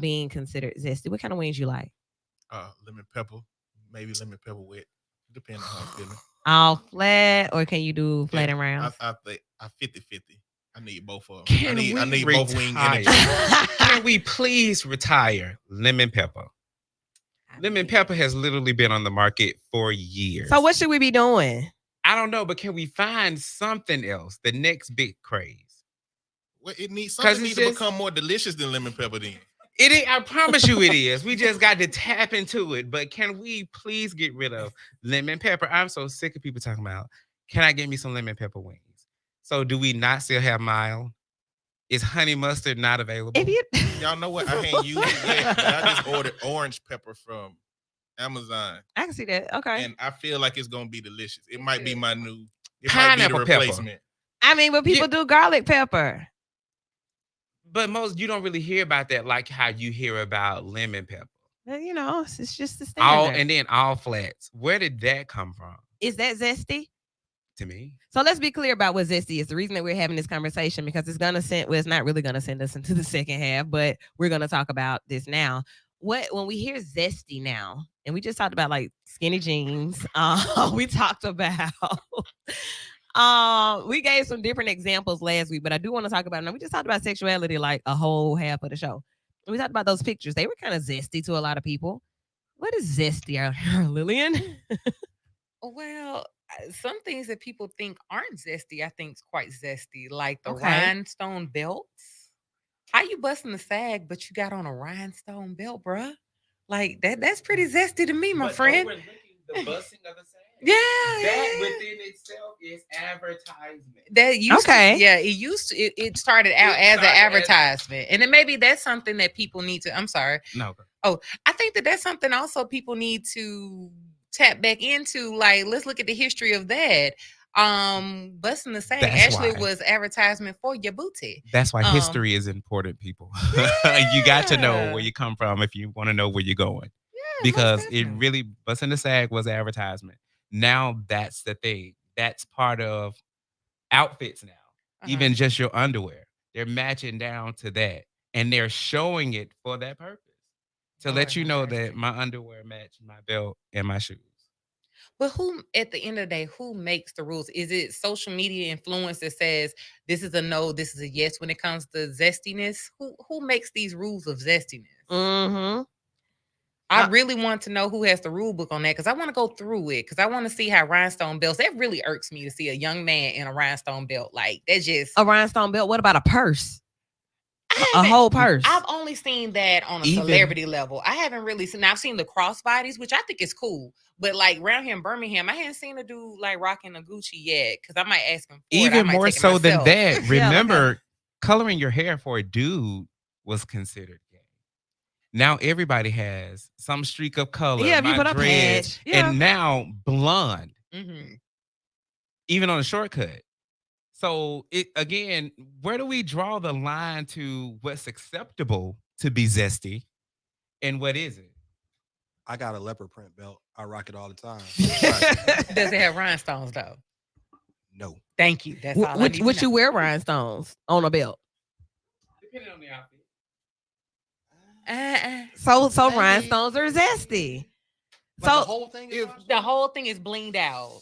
being considered zesty. What kind of wings you like? Lemon pepper, maybe lemon pepper wet. Depending on how I'm feeling. All flat, or can you do flat and round? I think I 50-50. I need both of them. Can I need both wing energy. Can we please retire lemon pepper? Lemon pepper has literally been on the market for years. So what should we be doing? I don't know, but can we find something else? The next big craze. Well, it needs something to become more delicious than lemon pepper then. It is, I promise you it is. We just got to tap into it. But can we please get rid of lemon pepper? I'm so sick of people talking about, can I get me some lemon pepper wings? So do we not still have mild? Is honey mustard not available? Y'all know what? I ain't used it yet. But I just ordered orange pepper from Amazon. I can see that. Okay. And I feel like it's going to be delicious. It might be my new pineapple replacement. Pepper. I mean, but people do garlic pepper. But you don't really hear about that like how you hear about lemon pepper. Well, it's just the standard. And then all flats. Where did that come from? Is that zesty? To me. So let's be clear about what zesty is. The reason that we're having this conversation, because it's going to send, well, it's not really going to send us into the second half, but we're going to talk about this now. When we hear zesty now, and we just talked about like skinny jeans, we talked about we gave some different examples last week, but I do want to talk about, now we just talked about sexuality like a whole half of the show. And we talked about those pictures. They were kind of zesty to a lot of people. What is zesty out here, Lillian? Well, some things that people think aren't zesty, I think is quite zesty, like the rhinestone belts. How you busting the sag, but you got on a rhinestone belt, bruh? Like that's pretty zesty to me, my friend. The busting of the sag. Yeah, that within itself is advertisement. That used to, it started out as an advertisement, and then maybe that's something that people need to. I'm sorry. No. Oh, I think that's something also people need to tap back into. Like, let's look at the history of that. Busting the sag actually was advertisement for your booty. That's why history is important, people. You got to know where you come from if you want to know where you're going. Yeah, because it really, busting the sag was advertisement. Now that's the thing. That's part of outfits now. Even just your underwear. They're matching down to that. And they're showing it for that purpose. To let you know that my underwear match my belt and my shoes. But who, at the end of the day, who makes the rules? Is it social media influence that says this is a no, this is a yes when it comes to zestiness? Who makes these rules of zestiness? Mm-hmm. I really want to know who has the rule book on that, because I want to go through it, because I want to see how rhinestone belts, that really irks me to see a young man in a rhinestone belt. Like, that's just a rhinestone belt. What about a purse? A whole purse. I've only seen that on a celebrity level. I haven't really seen. I've seen the crossbodies, which I think is cool. But like around here in Birmingham, I hadn't seen a dude like rocking a Gucci yet, because I might ask him for even more so than that. Remember, Yeah, coloring your hair for a dude was considered gay. Now everybody has some streak of color. Yeah, if you put a patch. Yeah. And now blonde. Mm-hmm. Even on a shortcut. So it again, where do we draw the line to what's acceptable to be zesty and what isn't? I got a leopard print belt. I rock it all the time. Does it have rhinestones though? No. Thank you. That's all I need to Would know. you wear rhinestones on a belt? Depending on the outfit. So Maybe. rhinestones are zesty. Like So the whole thing. Is rhinestone? The whole thing is blinged out.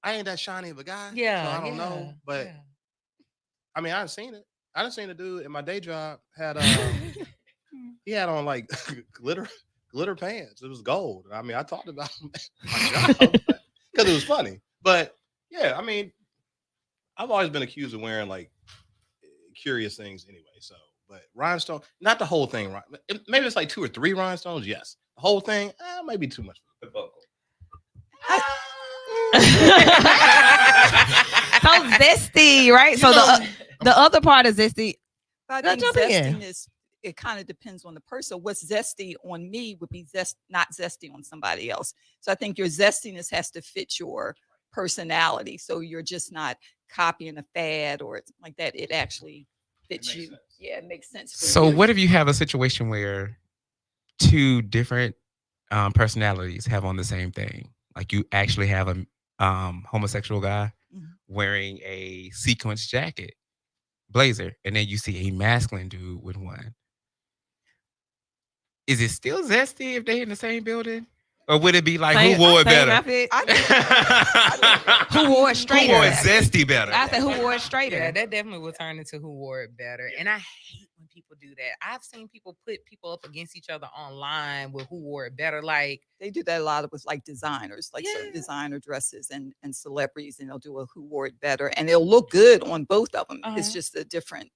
I ain't that shiny of a guy. Yeah, So I don't know. But yeah. I mean, I've seen it. I done seen a dude in my day job had he had on like glitter pants. It was gold. I mean, I talked about him at my job because it was funny. But yeah, I mean, I've always been accused of wearing like curious things anyway. So, but rhinestone, not the whole thing. Right? Maybe it's like 2 or 3 rhinestones. Yes, the whole thing might be too much. The buckle. So zesty, right? So the other part is zesty. I Now think jump in. zestiness, it kind of depends on the person. What's zesty on me would be not zesty on somebody else. So I think your zestiness has to fit your personality. So you're just not copying a fad or like that. It actually fits you. Sense. Yeah, it makes sense. For So you. what if you have a situation where 2 different personalities have on the same thing? Like you actually have a homosexual guy wearing a sequence jacket, blazer, and then you see a masculine dude with one. Is it still zesty if they in the same building? Or would it be like Same- who wore it same better? outfit. I Who wore it straighter? Who wore it zesty better? I said who wore it straighter. Yeah, that definitely will turn into who wore it better. And I hate when people do that. I've seen people put people up against each other online with who wore it better. Like they do that a lot with like designers, like certain Yeah. designer dresses and celebrities, and they'll do a who wore it better, and they'll look good on both of them. It's just a difference.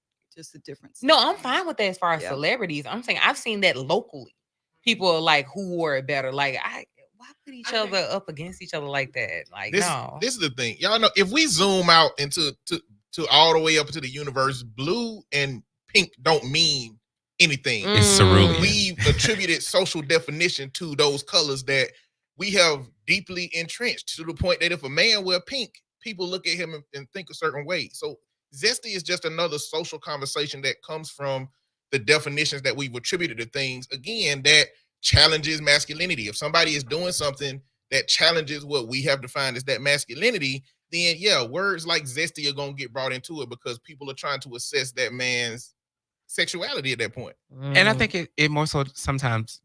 no, I'm fine with that as far as Yeah. celebrities. I'm saying I've seen that locally. People are like who wore it better. Like why put each other up against each other like that? Like no. This is the thing. Y'all know if we zoom out into to all the way up to the universe, blue and pink don't mean anything. It's cerulean. We've attributed social definition to those colors that we have deeply entrenched to the point that if a man wear pink, people look at him and think a certain way. So zesty is just another social conversation that comes from the definitions that we've attributed to things, again, that challenges masculinity. If somebody is doing something that challenges what we have defined as that masculinity, then yeah, words like zesty are going to get brought into it because people are trying to assess that man's sexuality at that point. And I think it more so sometimes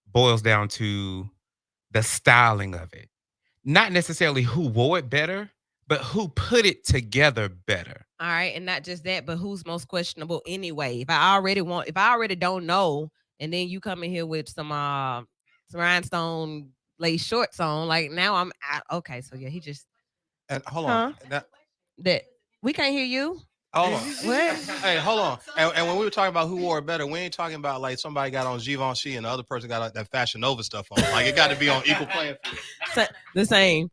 boils down to the styling of it. Not necessarily who wore it better, but who put it together better. All right, and not just that, but who's most questionable anyway? If I already don't know, and then you come in here with some rhinestone lace shorts on, like now I'm okay. So yeah, he just And hold on. that we can't hear you. Hold on. What? Hey, hold on. And when we were talking about who wore it better, we ain't talking about like somebody got on Givenchy and the other person got like, that Fashion Nova stuff on. Like it got to be on equal playing field. The same.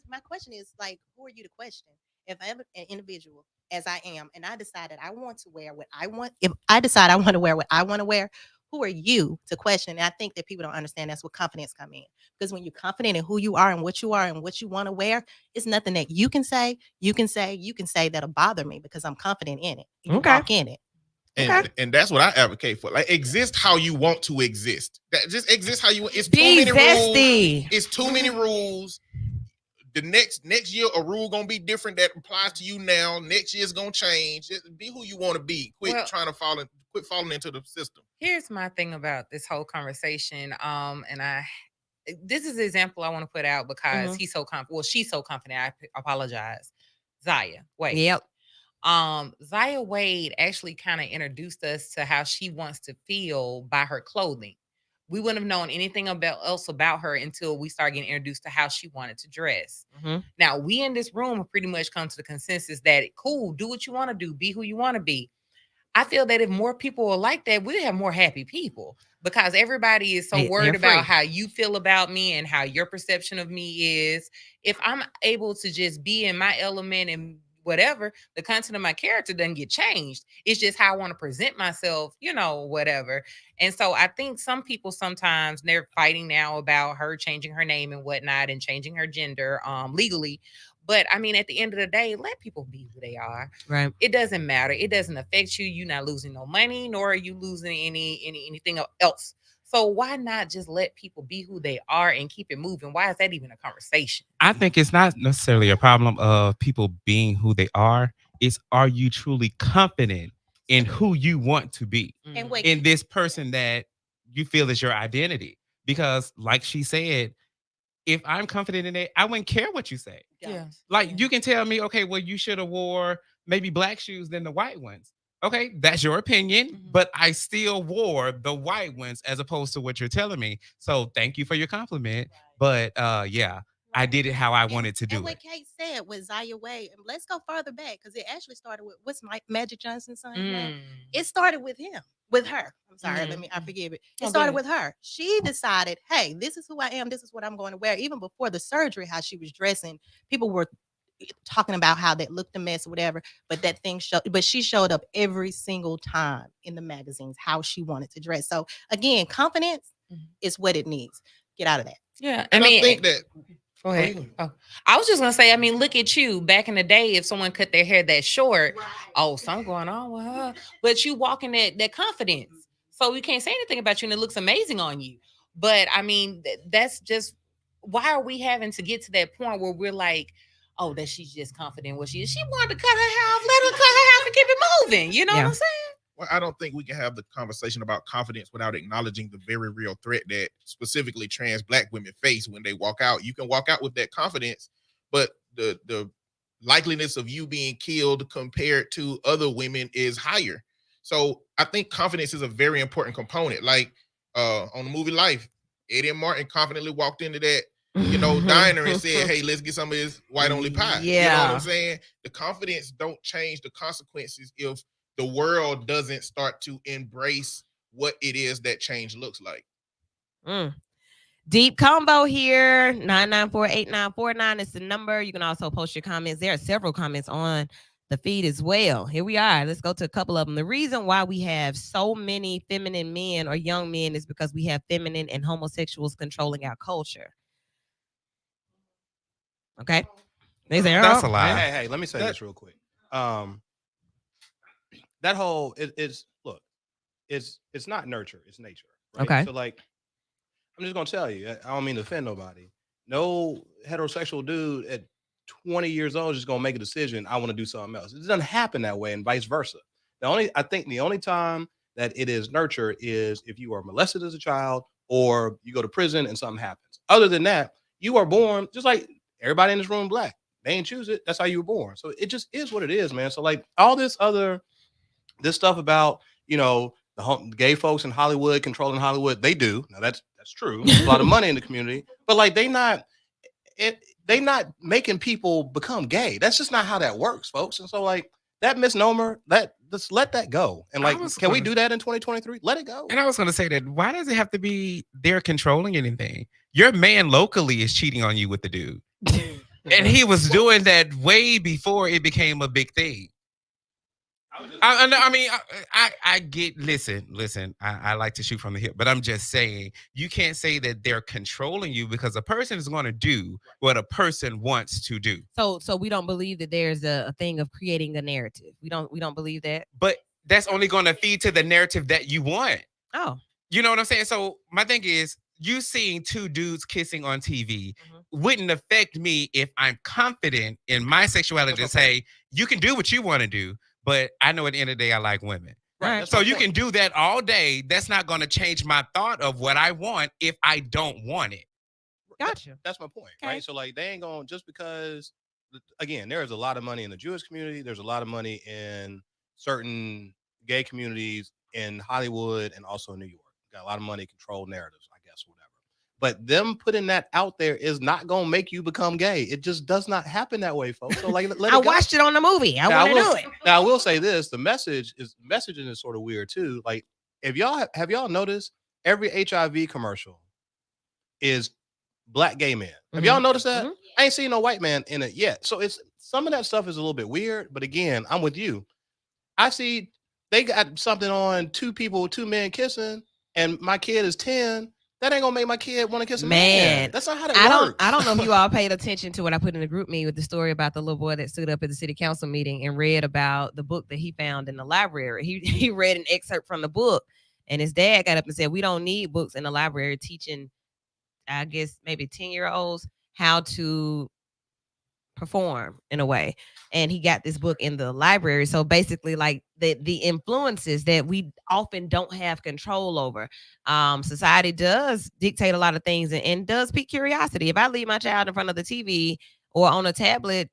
My question is like, who are you to question? If I'm an individual as I am, and I decided I want to wear what I want, if I decide I want to wear what I want to wear, who are you to question? And I think that people don't understand that's where confidence come in. Because when you're confident in who you are and what you want to wear, it's nothing that you can say that'll bother me because I'm confident in it. You walk in it. And that's what I advocate for. Like exist how you want to exist. That just exist how you want. It's too Be many zesty. rules. It's too many rules. The next year a rule gonna be different that applies to you now. Next year's gonna change. Just be who you want to be. Quit falling into the system. Here's my thing about this whole conversation. This is the example I want to put out because he's so confident. Well, she's so confident. I apologize. Zaya Wade. Yep. Zaya Wade actually kind of introduced us to how she wants to feel by her clothing. We wouldn't have known anything else about her until we started getting introduced to how she wanted to dress. Now, we in this room have pretty much come to the consensus that cool, do what you want to do, be who you want to be. I feel that if more people are like that, we'd have more happy people because everybody is so worried about how you feel about me and how your perception of me is. If I'm able to just be in my element and whatever, the content of my character doesn't get changed. It's just how I want to present myself, whatever. And so I think some people sometimes they're fighting now about her changing her name and whatnot and changing her gender legally. But I mean, at the end of the day, let people be who they are. Right. It doesn't matter. It doesn't affect you. You're not losing no money, nor are you losing anything else. So why not just let people be who they are and keep it moving? Why is that even a conversation? I think it's not necessarily a problem of people being who they are. It's are you truly confident in who you want to be, And wait, in this person that you feel is your identity. Because, like she said, if I'm confident in it, I wouldn't care what you say. Yeah. Like you can tell me, okay, well, you should have wore maybe black shoes than the white ones. Okay, that's your opinion, but I still wore the white ones as opposed to what you're telling me. So thank you for your compliment. But yeah, I did it how I wanted to do and it. what Kate said with Zaya Wade, and let's go farther back because it actually started with what's Magic Johnson's son's name? It started with him, with her. I'm sorry, I forgive it. It started with her. She decided, hey, this is who I am. This is what I'm going to wear. Even before the surgery, how she was dressing, people were talking about how that looked a mess or whatever, but that thing showed, but she showed up every single time in the magazines how she wanted to dress. So again, confidence is what it needs. Get out of that. Yeah. And I think that Go ahead. Oh, I was just gonna say, I mean, look at you. Back in the day, if someone cut their hair that short, oh, something going on with her. But you walk in that confidence. So we can't say anything about you, and it looks amazing on you. But I mean, that's just why are we having to get to that point where we're like, oh, that she's just confident what she is. She wanted to cut her hair off, let her cut her hair off and keep it moving. You know what I'm saying? Well, I don't think we can have the conversation about confidence without acknowledging the very real threat that specifically trans Black women face when they walk out. You can walk out with that confidence, but the likeliness of you being killed compared to other women is higher. So I think confidence is a very important component. Like on the movie Life, Eddie and Martin confidently walked into that diner and said, hey, let's get some of this white only pie. Yeah. You know what I'm saying? The confidence don't change the consequences if the world doesn't start to embrace what it is that change looks like. Deep combo here. 994-8949 is the number. You can also post your comments. There are several comments on the feed as well. Here we are. Let's go to a couple of them. The reason why we have so many feminine men or young men is because we have feminine and homosexuals controlling our culture. Okay. That's a lie. Hey, let me say this real quick. That whole it's not nurture, it's nature. Right? Okay. So like, I'm just gonna tell you, I don't mean to offend nobody. No heterosexual dude at 20 years old is just gonna make a decision. I want to do something else. It doesn't happen that way, and vice versa. I think the only time that it is nurture is if you are molested as a child or you go to prison and something happens. Other than that, you are born just like everybody in this room Black. They ain't choose it. That's how you were born. So it just is what it is, man. So like all this stuff about, the gay folks in Hollywood controlling Hollywood, they do. Now that's true. There's a lot of money in the community, but like they not making people become gay. That's just not how that works, folks. And so like that misnomer, let's let that go. And like, can we do that in 2023? Let it go. And I was going to say that why does it have to be they're controlling anything? Your man locally is cheating on you with the dude. And he was doing that way before it became a big thing. I get, listen, I like to shoot from the hip, but I'm just saying, you can't say that they're controlling you because a person is going to do what a person wants to do. So we don't believe that there's a thing of creating a narrative. We don't believe that. But that's only going to feed to the narrative that you want. Oh. You know what I'm saying? So my thing is, you seeing two dudes kissing on TV wouldn't affect me if I'm confident in my sexuality to say, you can do what you want to do, but I know at the end of the day, I like women. Right. So you can do that all day. That's not going to change my thought of what I want if I don't want it. Gotcha. That's my point, right? So like they ain't going just because, again, there is a lot of money in the Jewish community. There's a lot of money in certain gay communities in Hollywood and also in New York. Got a lot of money, control narratives, I guess, whatever. But them putting that out there is not going to make you become gay. It just does not happen that way, folks. So like, let I it go. watched it on the movie. I want to do it. Now I will say this: the messaging is sort of weird too. Like, if have y'all noticed every HIV commercial is Black gay men? Have y'all noticed that? I ain't seen no white man in it yet. So it's some of that stuff is a little bit weird. But again, I'm with you. I see they got something on two men kissing, and my kid is 10. That ain't gonna make my kid want to kiss a man. That's not how that works. I don't know if you all paid attention to what I put in the group meeting with the story about the little boy that stood up at the city council meeting and read about the book that he found in the library. He read an excerpt from the book, and his dad got up and said, "We don't need books in the library teaching, I guess maybe 10-year-olds how to perform in a way. And he got this book in the library. So basically, like the influences that we often don't have control over. Society does dictate a lot of things and does pique curiosity. If I leave my child in front of the TV or on a tablet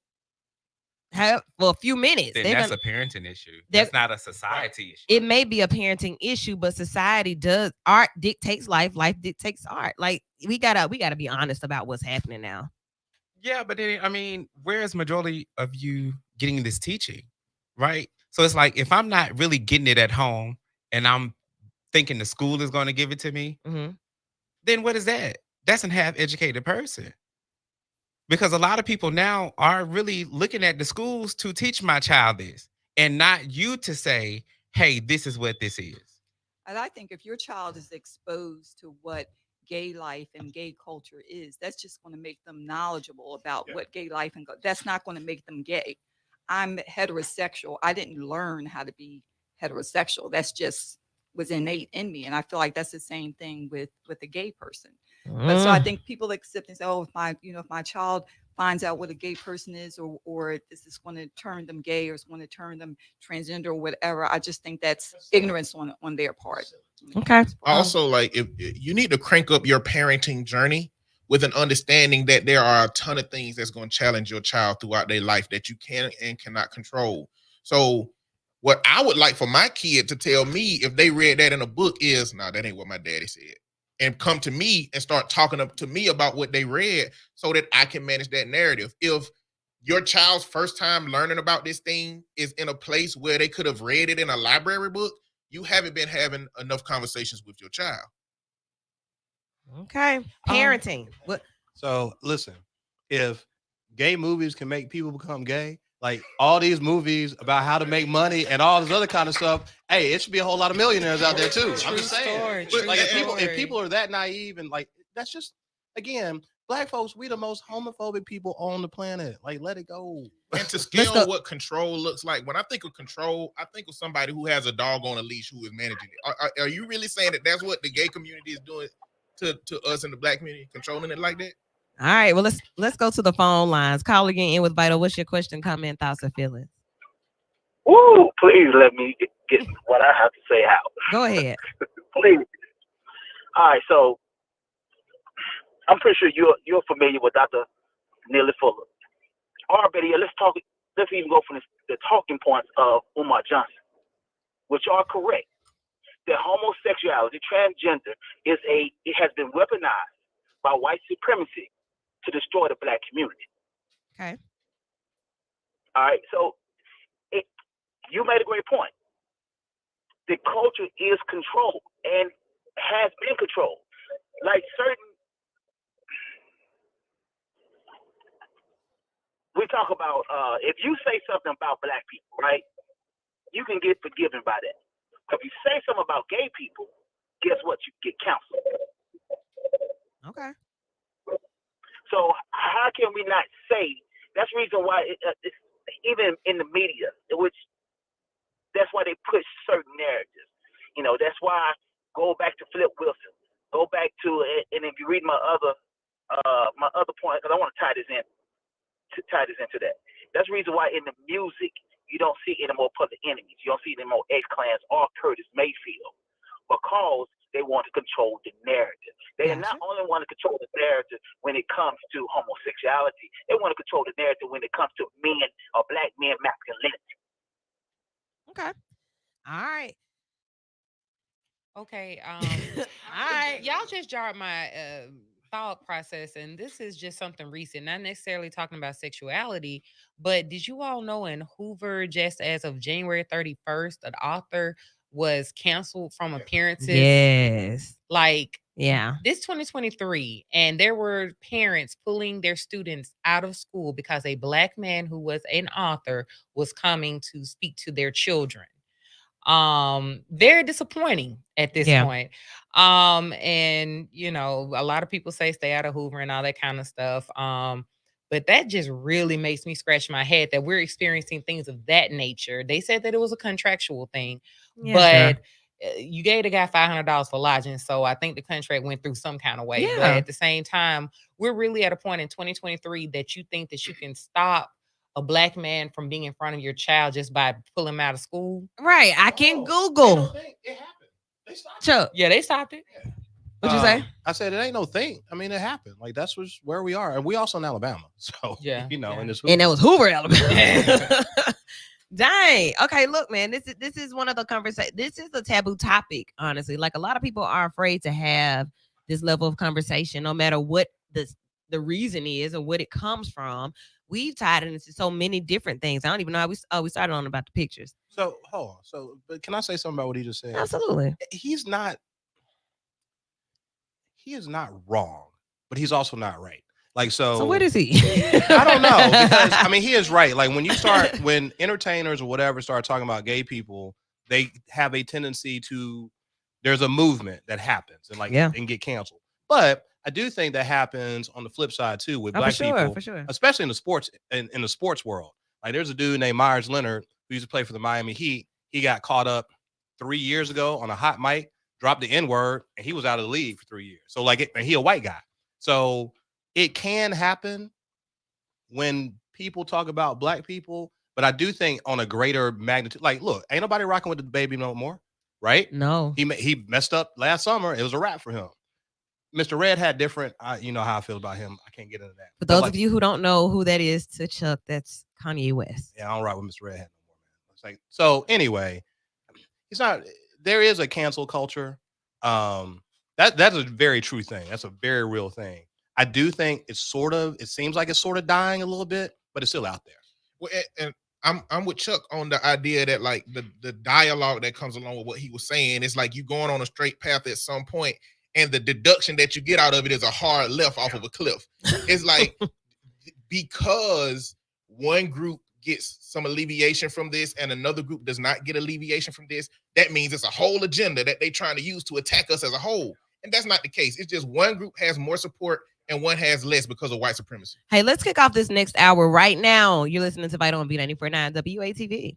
for a few minutes, then that's a parenting issue. That's not a society issue. It may be a parenting issue, but society does. Art dictates life. Life dictates art. Like we gotta be honest about what's happening now. Yeah, but then I mean, where's majority of you getting this teaching, right? So it's like if I'm not really getting it at home and I'm thinking the school is going to give it to me, then what is that? That's a half-educated person. Because a lot of people now are really looking at the schools to teach my child this and not you to say, hey, this is what this is. And I think if your child is exposed to what gay life and gay culture is, that's just going to make them knowledgeable about what gay life and that's not going to make them gay. I'm heterosexual. I didn't learn how to be heterosexual. That's just was innate in me. And I feel like that's the same thing with a gay person. But so I think people accept and say, oh, if my child finds out what a gay person is, or this is going to turn them gay or it's going to turn them transgender or whatever. I just think that's ignorance on their part. Okay. Also, like if you need to crank up your parenting journey with an understanding that there are a ton of things that's going to challenge your child throughout their life that you can and cannot control. So what I would like for my kid to tell me if they read that in a book is, nah, that ain't what my daddy said. And come to me and start talking up to me about what they read so that I can manage that narrative. If your child's first time learning about this thing is in a place where they could have read it in a library book, you haven't been having enough conversations with your child. Okay. Parenting. So listen, if gay movies can make people become gay, like all these movies about how to make money and all this other kind of stuff, hey, it should be a whole lot of millionaires out there too. I'm just saying. Like if people are that naive and like that's just again, black folks, we the most homophobic people on the planet. Like let it go. And to scale what control looks like, when I think of control, I think of somebody who has a dog on a leash who is managing it. Are you really saying that that's what the gay community is doing to us in the black community, controlling it like that? All right, well let's go to the phone lines. Call again in with Vital. What's your question, comment, thoughts, or feelings? Woo! Please let me get what I have to say out. Go ahead. Please. All right, so I'm pretty sure you're familiar with Dr. Neely Fuller. Already, let's even go from the talking points of Umar Johnson, which are correct. That homosexuality, transgender, it has been weaponized by white supremacy to destroy the black community. Okay. All right. So you made a great point. The culture is controlled and has been controlled. Like we talk about if you say something about black people, right, you can get forgiven by that. If you say something about gay people, guess what? You get counseled. Okay. So how can we not say? That's the reason why it's even in the media, which that's why they push certain narratives. That's why go back to Flip Wilson. Go back to and if you read my other point, because I want to tie this into that. That's the reason why in the music you don't see any more Public Enemies. You don't see any more X-Clans or Curtis Mayfield because they want to control the narrative. They not only want to control the narrative when it comes to homosexuality, they want to control the narrative when it comes to men or black men masculinity. Okay. All right. Okay. All right. Y'all just jarred my thought process, and this is just something recent, not necessarily talking about sexuality, but did you all know in Hoover, just as of January 31st, an author was canceled from appearances? Yes. Like, yeah, this 2023, and there were parents pulling their students out of school because a black man who was an author was coming to speak to their children. Very disappointing at this point. And a lot of people say stay out of Hoover and all that kind of stuff. But that just really makes me scratch my head that we're experiencing things of that nature. They said that it was a contractual thing, but you gave the guy $500 for lodging. So I think the contract went through some kind of way. But at the same time, we're really at a point in 2023 that you think that you can stop a black man from being in front of your child just by pulling him out of school. Right. I can Google. It happened. They stopped. Chuck, Yeah, they stopped it. what'd you say? I said it ain't no thing. I mean, it happened. Like that's where we are, and we also in Alabama. So Yeah, you know, yeah. in this And that was Hoover, Alabama. Dang. Okay, look, man. This is one of the conversations. This is a taboo topic, honestly. Like a lot of people are afraid to have this level of conversation, no matter what the reason is or what it comes from. We've tied it into so many different things. I don't even know how we started on about the pictures. So hold on. So, but can I say something about what he just said? Absolutely. He is not wrong, but he's also not right. Like So what is he? I don't know, because I mean he is right. Like when entertainers or whatever start talking about gay people, they have a tendency to there's a movement that happens and get canceled. But I do think that happens on the flip side too with black people, for sure. especially in the sports in the sports world. Like there's a dude named Myers Leonard who used to play for the Miami Heat. He got caught up 3 years ago on a hot mic, dropped the N-word, and he was out of the league for 3 years. So and he a white guy. So it can happen when people talk about black people, but I do think on a greater magnitude. Like, look, ain't nobody rocking with the baby no more, right? No. He messed up last summer. It was a wrap for him. Mr. Red had different. You know how I feel about him. I can't get into that. For those of you who don't know who that is to Chuck, that's Kanye West. Yeah, I don't rock with Mr. Red no more, man. It's like so. Anyway, he's not. There is a cancel culture. That's a very true thing. That's a very real thing. I do think it seems like it's sort of dying a little bit, but it's still out there. Well, and I'm with Chuck on the idea that like the dialogue that comes along with what he was saying, it's like you going on a straight path at some point, and the deduction that you get out of it is a hard left off of a cliff. It's like because one group gets some alleviation from this and another group does not get alleviation from this, that means it's a whole agenda that they're trying to use to attack us as a whole. And that's not the case. It's just one group has more support and one has less because of white supremacy. Hey, let's kick off this next hour right now. You're listening to Vital on B94.9 WATV.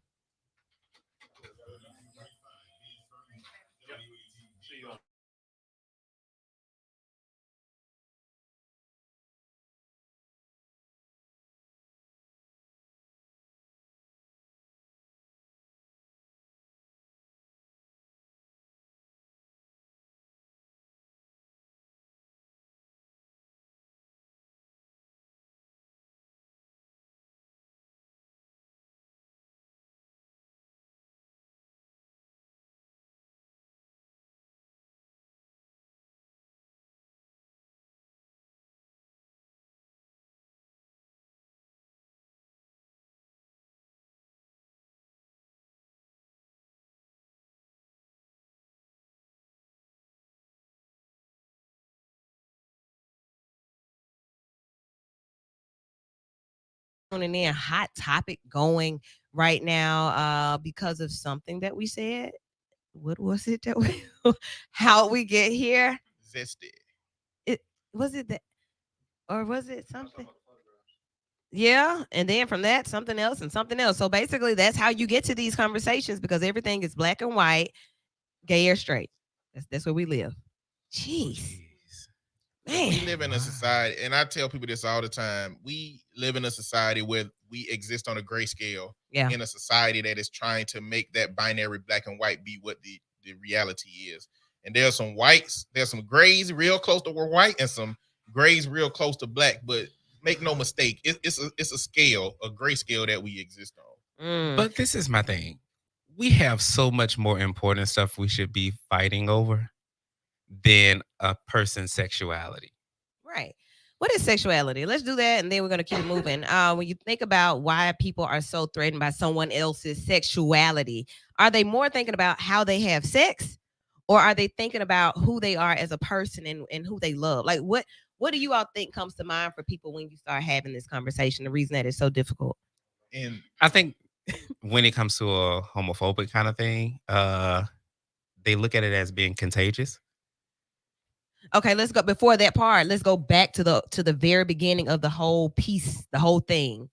Tuning in, hot topic going right now because of something that we said. What was it that we how we get here? Zesty. Was it that, or was it something? Yeah, and then from that, something else and something else. So basically, that's how you get to these conversations because everything is black and white, gay or straight. That's where we live. Jeez. Man. We live in a society, and I tell people this all the time. We live in a society where we exist on a gray scale. Yeah. In a society that is trying to make that binary black and white be what the reality is. And there's some whites, there's some grays real close to white, and some grays real close to black. But make no mistake, it's a scale, a gray scale that we exist on. But this is my thing. We have so much more important stuff we should be fighting over than a person's sexuality. Right. What is sexuality? Let's do that, and then we're going to keep moving. When you think about why people are so threatened by someone else's sexuality, are they more thinking about how they have sex, or are they thinking about who they are as a person and who they love? Like, what do you all think comes to mind for people when you start having this conversation? The reason that it's so difficult. And I think when it comes to a homophobic kind of thing, they look at it as being contagious. Okay, let's go before that part. Let's go back to the very beginning of the whole piece, the whole thing.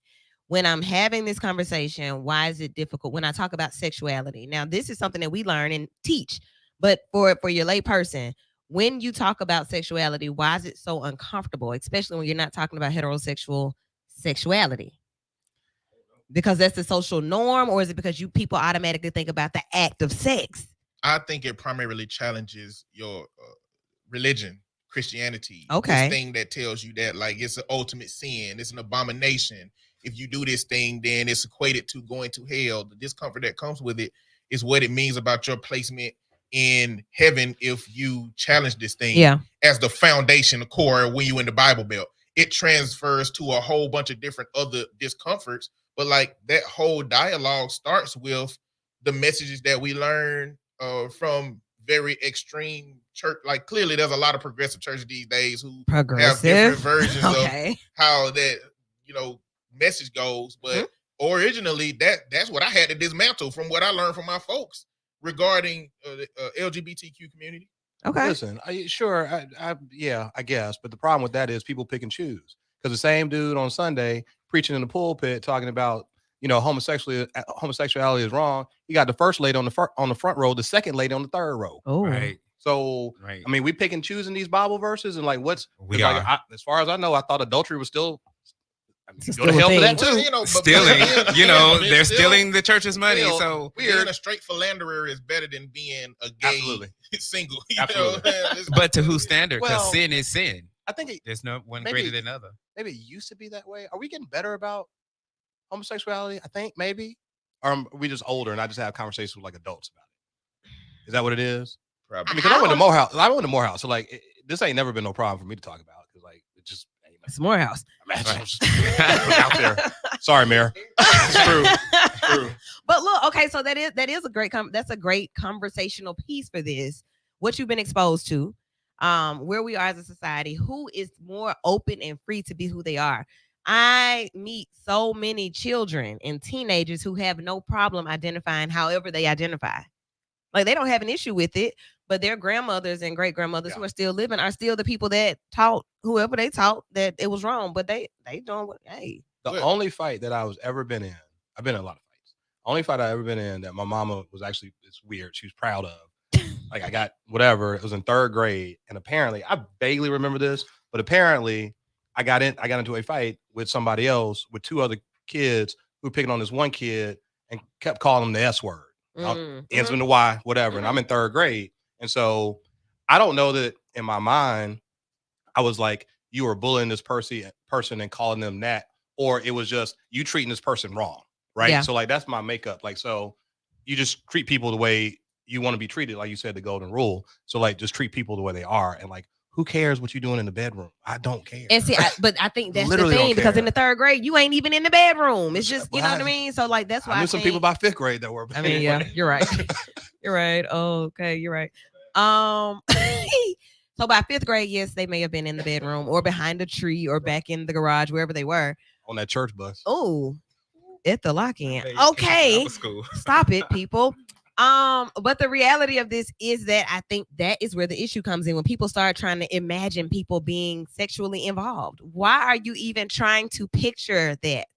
When I'm having this conversation, why is it difficult when I talk about sexuality? Now, this is something that we learn and teach, but for your lay person, when you talk about sexuality, why is it so uncomfortable, especially when you're not talking about heterosexual sexuality? Because that's the social norm, or is it because people automatically think about the act of sex? I think it primarily challenges your religion, Christianity. Okay. This thing that tells you that like it's an ultimate sin, it's an abomination. If you do this thing, then it's equated to going to hell. The discomfort that comes with it is what it means about your placement in heaven if you challenge this thing as the foundation, the core, when you in the Bible Belt. It transfers to a whole bunch of different other discomforts, but like that whole dialogue starts with the messages that we learn from very extreme church. Like clearly there's a lot of progressive churches these days who have different versions of how that, message goes. But originally that's what I had to dismantle from what I learned from my folks regarding the LGBTQ community. Okay. Listen, I guess. But the problem with that is people pick and choose. Because the same dude on Sunday preaching in the pulpit talking about, homosexuality is wrong. He got the first lady on the front row, the second lady on the third row. Oh, right. So, I mean, we pick and choosing these Bible verses and like as far as I know, I thought adultery was still. Go to hell for that too. Stealing, they're stealing the church's money. So being a straight philanderer is better than being a gay single. But to whose standard? Because sin is sin. I think there's no one greater than another. Maybe it used to be that way. Are we getting better about homosexuality? I think maybe. Or are we just older and I just have conversations with like adults about it? Is that what it is? Probably. Because I went to Morehouse. So like this ain't never been no problem for me to talk about because like it just ain't. It's Morehouse. Out there. Sorry, Mayor. It's true. But look, okay, so that is a great that's a great conversational piece for this. What you've been exposed to, where we are as a society, who is more open and free to be who they are. I meet so many children and teenagers who have no problem identifying however they identify. Like they don't have an issue with it, but their grandmothers and great grandmothers who are still living are still the people that taught whoever they taught that it was wrong. But they don't. Hey, the only fight that I was ever been in, I've been in a lot of fights. Only fight I ever been in that my mama was actually, it's weird, she was proud of. Like I got whatever. It was in 3rd grade, and apparently I vaguely remember this, but apparently I got into a fight with somebody else with 2 other kids who were picking on this one kid and kept calling him the S word. Ends in the Y, whatever. And I'm in 3rd grade. And so I don't know that in my mind, I was like, you were bullying this person and calling them that, or it was just you treating this person wrong. Right. Yeah. So like, that's my makeup. Like, so you just treat people the way you want to be treated. Like you said, the golden rule. So like, just treat people the way they are. And like, who cares what you're doing in the bedroom? I don't care. And see, but I think that's the thing because in the 3rd grade, you ain't even in the bedroom. It's just, you know what I mean? So like, that's why I knew some people by 5th grade that were. I mean, yeah, you're right. You're right. Oh, okay. You're right. So by 5th grade, yes, they may have been in the bedroom or behind a tree or back in the garage, wherever they were. On that church bus. Oh, at the lock-in. Okay. Stop it, people. But the reality of this is that I think that is where the issue comes in when people start trying to imagine people being sexually involved. Why are you even trying to picture that?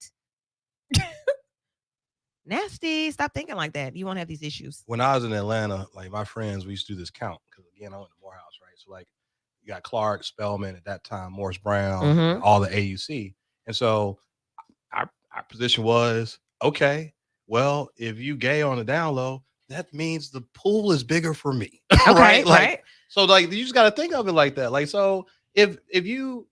Nasty. Stop thinking like that. You won't have these issues. When I was in Atlanta, like my friends, we used to do this count because again, I went to Morehouse, right? So like you got Clark, Spelman at that time, Morris Brown, all the AUC. And so our position was, okay, well, if you gay on the down low, that means the pool is bigger for me. Okay, right? Like, right. So like you just got to think of it like that. Like, so if you,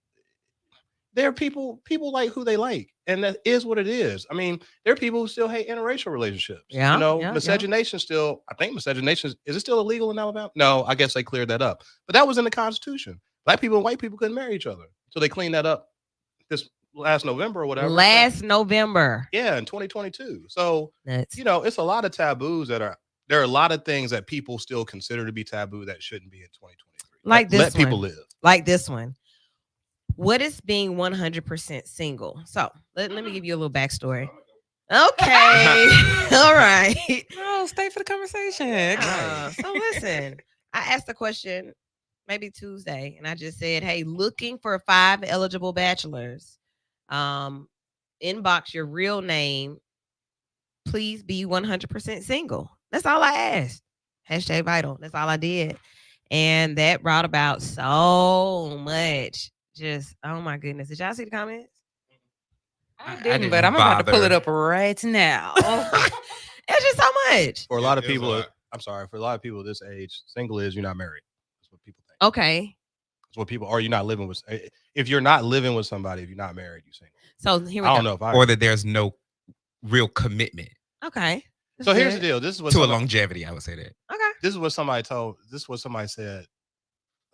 there are people like who they like, and that is what it is. I mean, there are people who still hate interracial relationships. Yeah, miscegenation still, I think miscegenation is it still illegal in Alabama? No, I guess they cleared that up. But that was in the Constitution. Black people and white people couldn't marry each other. So they cleaned that up this last November or whatever. November. Yeah, in 2022. So, it's a lot of taboos there are a lot of things that people still consider to be taboo that shouldn't be in 2023. Like this let people live. Like this one. What is being 100% single? So let me give you a little backstory. Okay. All right. No, stay for the conversation. So listen, I asked the question maybe Tuesday, and I just said, hey, looking for 5 eligible bachelors. Inbox your real name. Please be 100% single. That's all I asked. #vital. That's all I did. And that brought about so much. Just, oh my goodness. Did y'all see the comments? I didn't, but I'm about to pull it up right now. It's just so much. For a lot of There's a people, lot. I'm sorry, for a lot of people this age, single is you're not married. That's what people think. Okay. That's what people, or you're not living with. If you're not living with somebody, if you're not married, you're single. So here we I go. don't know if I. Or that there's no real commitment Okay. So here's the deal. This is what to a longevity. I would say that. Okay. This is what somebody told. This is what somebody said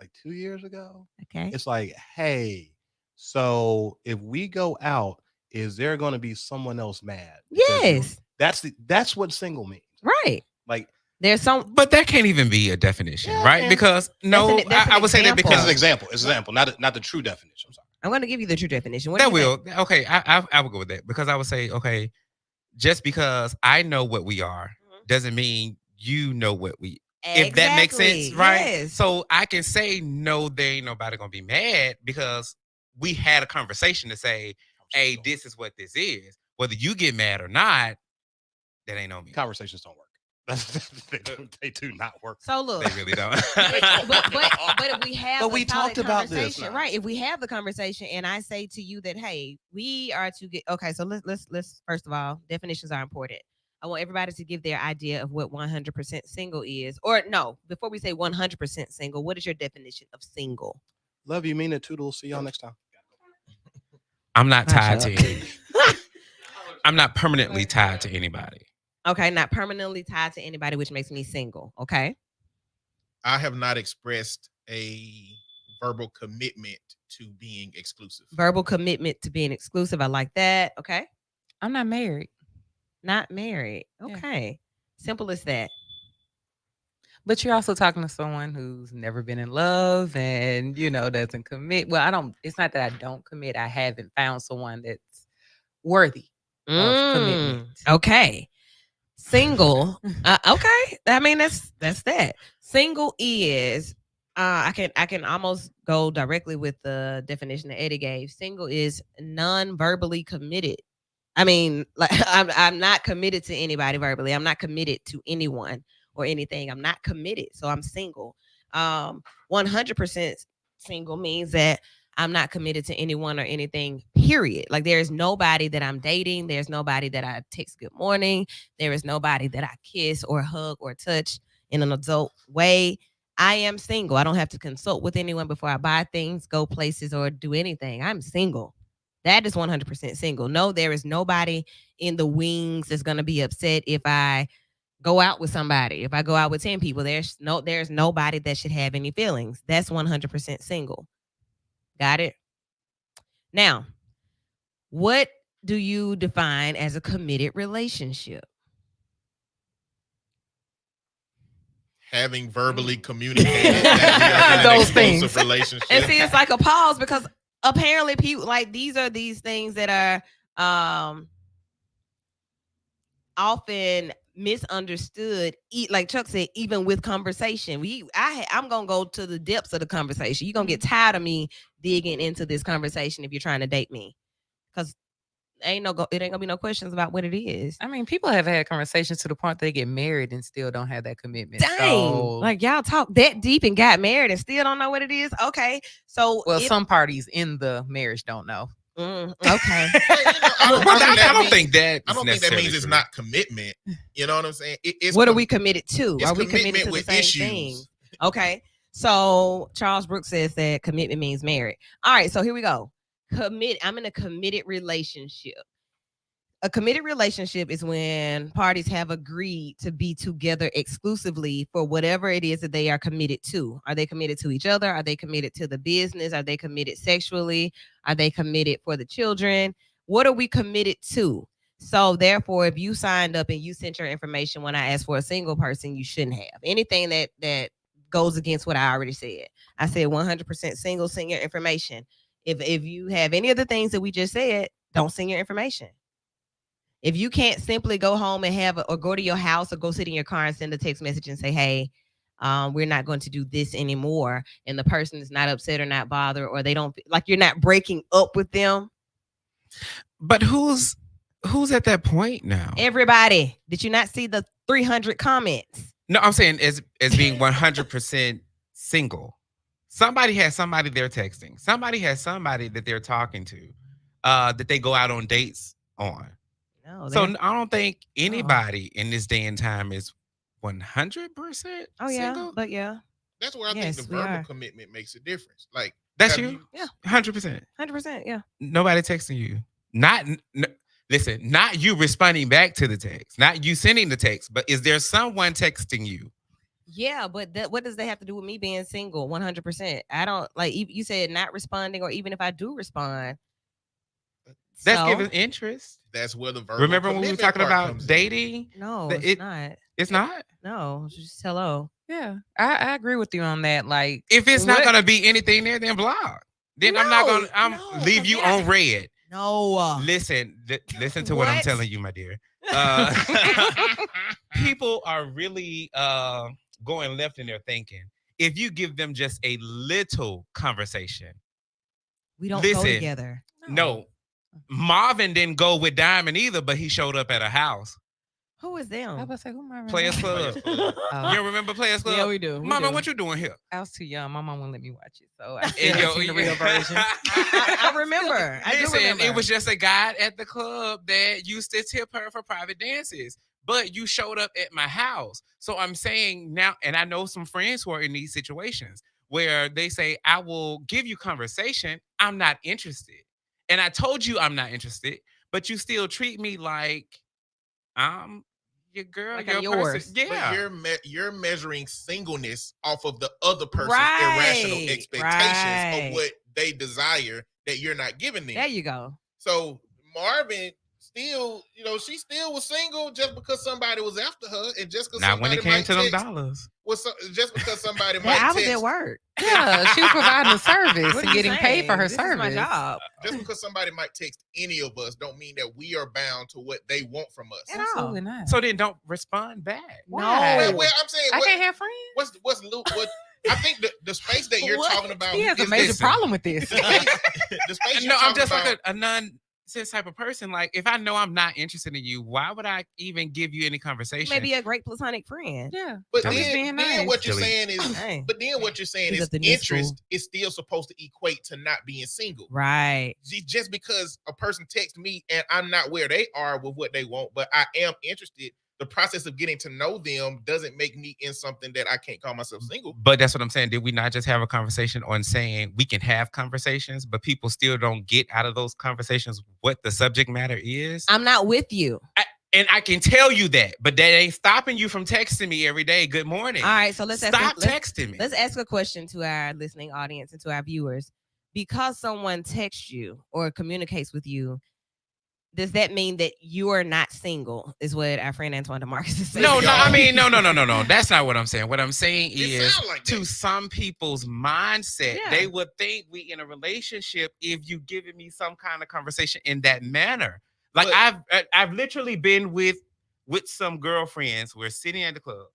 like 2 years ago. Okay. It's like, hey, so if we go out, is there going to be someone else mad? Because Yes. that's what single means. Right. Like There's some. But that can't even be a definition, Yeah, right? man. Because no, That's an I would say that example. it's because an example. It's an example, not the true definition. I'm sorry. I'm going to give you the true definition. What that do you will okay. I would go with that because I would say okay, just because I know what we are doesn't mean you know what we. think? If that makes sense, Exactly. right? Yes. So I can say no, there ain't nobody gonna be mad because we had a conversation to say, hey, this is what this is. Whether you get mad or not, that ain't on me. Conversations don't work. They do not work. So look. They really don't. but if we have, But a we solid talked about this conversation, now. right? If we have the conversation, and I say to you that, hey, we are to get okay. So let's first of all, definitions are important. I want everybody to give their idea of what 100% single is, or no. Before we say 100% single, what is your definition of single? Love you, mean it. Toodles. See y'all next time. I'm not tied Hush to up. any. I'm not permanently tied to anybody. Okay, not permanently tied to anybody, which makes me single. Okay. I have not expressed a verbal commitment to being exclusive. Verbal commitment to being exclusive. I like that. Okay. I'm not married. Not married. Yeah. Okay. Simple as that. But you're also talking to someone who's never been in love and, doesn't commit. Well, it's not that I don't commit. I haven't found someone that's worthy of commitment. Okay. Single. Okay. I mean, that's that. Single is, I can almost go directly with the definition that Eddie gave. Single is non-verbally committed. I mean, like I'm not committed to anybody verbally. I'm not committed to anyone or anything. I'm not committed. So I'm single. 100% single means that I'm not committed to anyone or anything, period. Like there is nobody that I'm dating. There's nobody that I text good morning. There is nobody that I kiss or hug or touch in an adult way. I am single. I don't have to consult with anyone before I buy things, go places, or do anything. I'm single. That is 100% single. No, there is nobody in the wings that's going to be upset if I go out with somebody. If I go out with 10 people, there's nobody that should have any feelings. That's 100% single. Got it? Now, what do you define as a committed relationship? Having verbally communicated that we are in an Those things. exclusive relationship. And see, it's like a pause because apparently people like these things that are often misunderstood. Like Chuck said, even with conversation, I'm gonna go to the depths of the conversation. You're gonna get tired of me digging into this conversation if you're trying to date me, because it ain't gonna be no questions about what it is. I mean, people have had conversations to the point they get married and still don't have that commitment. Dang, So, like y'all talk that deep and got married and still don't know what it is. Okay, so some parties in the marriage don't know. okay. I don't think that. I don't think that means it's not commitment. You know what I'm saying? It's What are we committed to? it's Are we committed commitment to the with same issues. thing? Okay. So Charles Brooks says that commitment means married. All right. So here we go. I'm in a committed relationship. A committed relationship is when parties have agreed to be together exclusively for whatever it is that they are committed to. Are they committed to each other? Are they committed to the business? Are they committed sexually? Are they committed for the children? What are we committed to? So therefore, if you signed up and you sent your information when I asked for a single person, you shouldn't have. Anything that goes against what I already said. I said 100% single, send your information. If you have any of the things that we just said, don't send your information. If you can't simply go home and or go to your house or go sit in your car and send a text message and say, hey, we're not going to do this anymore, and the person is not upset or not bothered, or they don't like you're not breaking up with them. But who's at that point now? Everybody. Did you not see the 300 comments? No, I'm saying as being 100% single. Somebody has somebody they're texting. Somebody has somebody that they're talking to, that they go out on dates on. No, So they're- I don't think anybody in this day and time is 100% oh yeah, single. but yeah, That's where I Yes, think the we verbal are. commitment makes a difference. Like That's have you. Yeah. 100%. 100%. Yeah. Nobody texting you. Listen, not you responding back to the text, not you sending the text, but is there someone texting you? Yeah, but what does that have to do with me being single? 100%. I don't like. You said not responding, or even if I do respond, That's so, giving interest. That's where the verbal Remember when we were commitment talking part about comes in. dating? No, The- it's it- not. It's not. No, it's just hello. Yeah, I agree with you on that. Like, If it's not what- gonna be anything there, then block. Then I'm not gonna. No, leave 'cause you then I- on red. No. Listen to what I'm What? telling you, my dear. People are really going left in their thinking. If you give them just a little conversation, We don't go Listen. together. no. Marvin didn't go with Diamond either, but he showed up at a house. Who is them? I was about to say, who Marvin? Players Club. Oh, You don't remember Players Club? Yeah, we do. we Mama, do. what you doing here? I was too young. My mom wouldn't let me watch it, so I And still yo- seen the real version. I remember. I do Listen, remember. it was just a guy at the club that used to tip her for private dances. But you showed up at my house. So I'm saying now, and I know some friends who are in these situations where they say, I will give you conversation. I'm not interested. And I told you I'm not interested, but you still treat me like I'm your girl, Like your I'm person. yours. Yeah. But you're measuring singleness off of the other person's Right, irrational expectations right. of what they desire that you're not giving them. There you go. So Marvin still, she still was single just because somebody was after her, and just because Now, when somebody it came might to them text, dollars. just because somebody Yeah, might I was text, at work. Yeah, she was providing a service What and are you getting paid for saying? her This is my service. job. just because somebody might text any of us, don't mean that we are bound to what they want from us. At all. Absolutely not. So then don't respond back. Why? No. Well, I'm saying, I can't have friends. what I think the space that you're What? talking about He has a is major this- problem with this. the space No, you're I'm talking just about, like a nonsense type of person. Like, if I know I'm not interested in you, why would I even give you any conversation? Maybe a great platonic friend. Yeah, but I'm just then, being then nice. what you're Silly. saying is, Hey. but then what you're saying He's is up to new interest school. is still supposed to equate to not being single. Right. Just because a person texts me and I'm not where they are with what they want, but I am interested. The process of getting to know them doesn't make me in something that I can't call myself single. But that's what I'm saying. Did we not just have a conversation on saying we can have conversations, but people still don't get out of those conversations what the subject matter is? I'm not with you. And I can tell you that, but that ain't stopping you from texting me every day. Good morning. All right, so let's Stop texting me. Let's ask a question to our listening audience and to our viewers. Because someone texts you or communicates with you, does that mean that you are not single? Is what our friend Antoine DeMarcus is saying. No. I mean, no. That's not what I'm saying. What I'm saying It is, sound like to that. some people's mindset, Yeah. they would think we in a relationship if you giving me some kind of conversation in that manner. Like, But- I've literally been with some girlfriends. We're sitting at the club.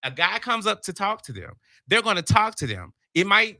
A guy comes up to talk to them. They're going to talk to them. It might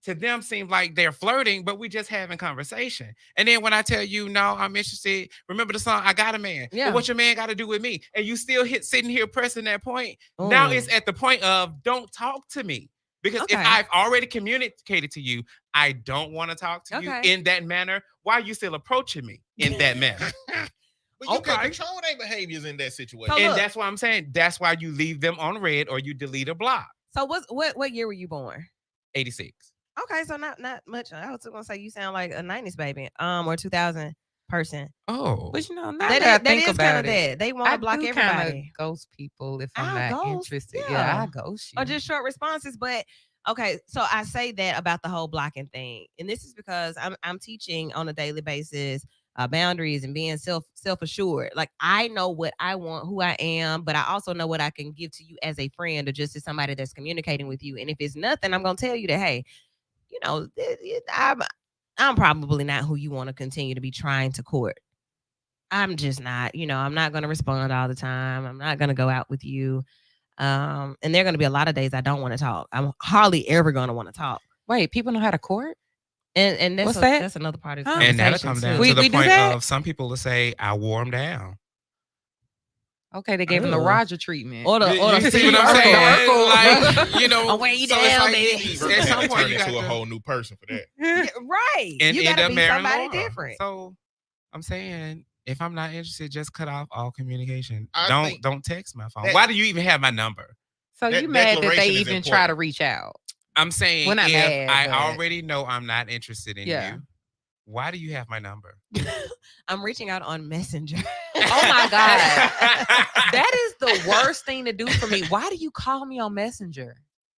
to them seem like they're flirting, but we just having conversation. And then when I tell you, no, I'm interested, remember the song, I Got a Man. Yeah. But what your man got to do with me? And you still sitting here pressing that point. Now it's at the point of don't talk to me. Because if Okay. I've already communicated to you, I don't want to talk to you Okay. in that manner. Why are you still approaching me in that manner? But you can Okay. control their behaviors in that situation. So And look. that's why I'm saying that's why you leave them on red or you delete a block. So what year were you born? 86. Okay, so not much. I was gonna say you sound like a 90s baby, or 2000 person. Oh. But you know, now That that, I is think kind about of it, that. They want I to block do kind of everybody. ghost people if I'm I not ghost, interested. yeah. Yeah, I ghost you. Or just short responses. But okay, so I say that about the whole blocking thing, and this is because I'm teaching on a daily basis boundaries and being self-assured. Like, I know what I want, who I am, but I also know what I can give to you as a friend or just as somebody that's communicating with you. And if it's nothing, I'm gonna tell you that, hey, you know, I'm probably not who you want to continue to be trying to court. I'm just not, I'm not going to respond all the time. I'm not going to go out with you. And there are going to be a lot of days I don't want to talk. I'm hardly ever going to want to talk. Wait, people know how to court? And that's, What's that? that's another part of the Huh? And that'll conversation, come down too. We to the do point that? of some people will say, I wore him down. Okay, they gave him the Ugh. Roger treatment. Or the You see Steve what I'm Urkel. saying? Urkel. Like, you know, I'm weighing you so it's down, like, baby. at some point Turn you got into a to whole new person for that. Yeah, right. and you end gotta up be marrying somebody Laura. different. So I'm saying, if I'm not interested, just cut off all communication. I think Don't text my phone. that- Why do you even have my number? So That you mad that they declaration is even try to important. reach out? I'm saying, Well, not if mad, I but- already know I'm not interested in Yeah. you, why do you have my number? I'm reaching out on Messenger. Oh my God. That is the worst thing to do for me. Why do you call me on Messenger?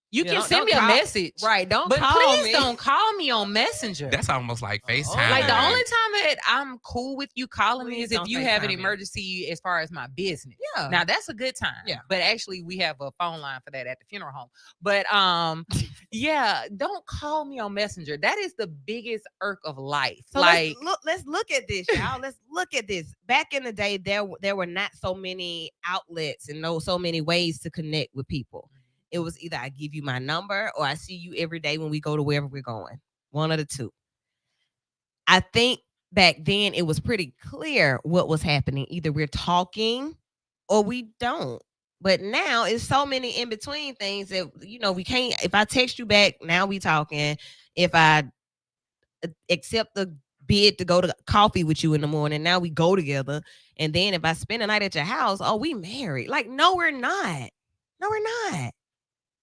You Yeah, can don't- send me a don't call- message. Right. Don't But call please me. don't call me on Messenger. That's almost like FaceTime. Like the Right. only time that I'm cool with you calling me Please is if don't you have an FaceTime me. emergency as far as my business. Yeah. Now that's a good time. Yeah. But actually we have a phone line for that at the funeral home. But yeah, don't call me on Messenger. That is the biggest irk of life. So like let's look at this, y'all. Let's look at this. Back in the day, there were not so many outlets and so many ways to connect with people. It was either I give you my number or I see you every day when we go to wherever we're going. One of the two. I think back then it was pretty clear what was happening. Either we're talking or we don't. But now it's so many in between things that we can't. If I text you back, now we talking. If I accept the bid to go to coffee with you in the morning, now we go together. And then if I spend a night at your house, oh, we married. Like, no, we're not. No, we're not.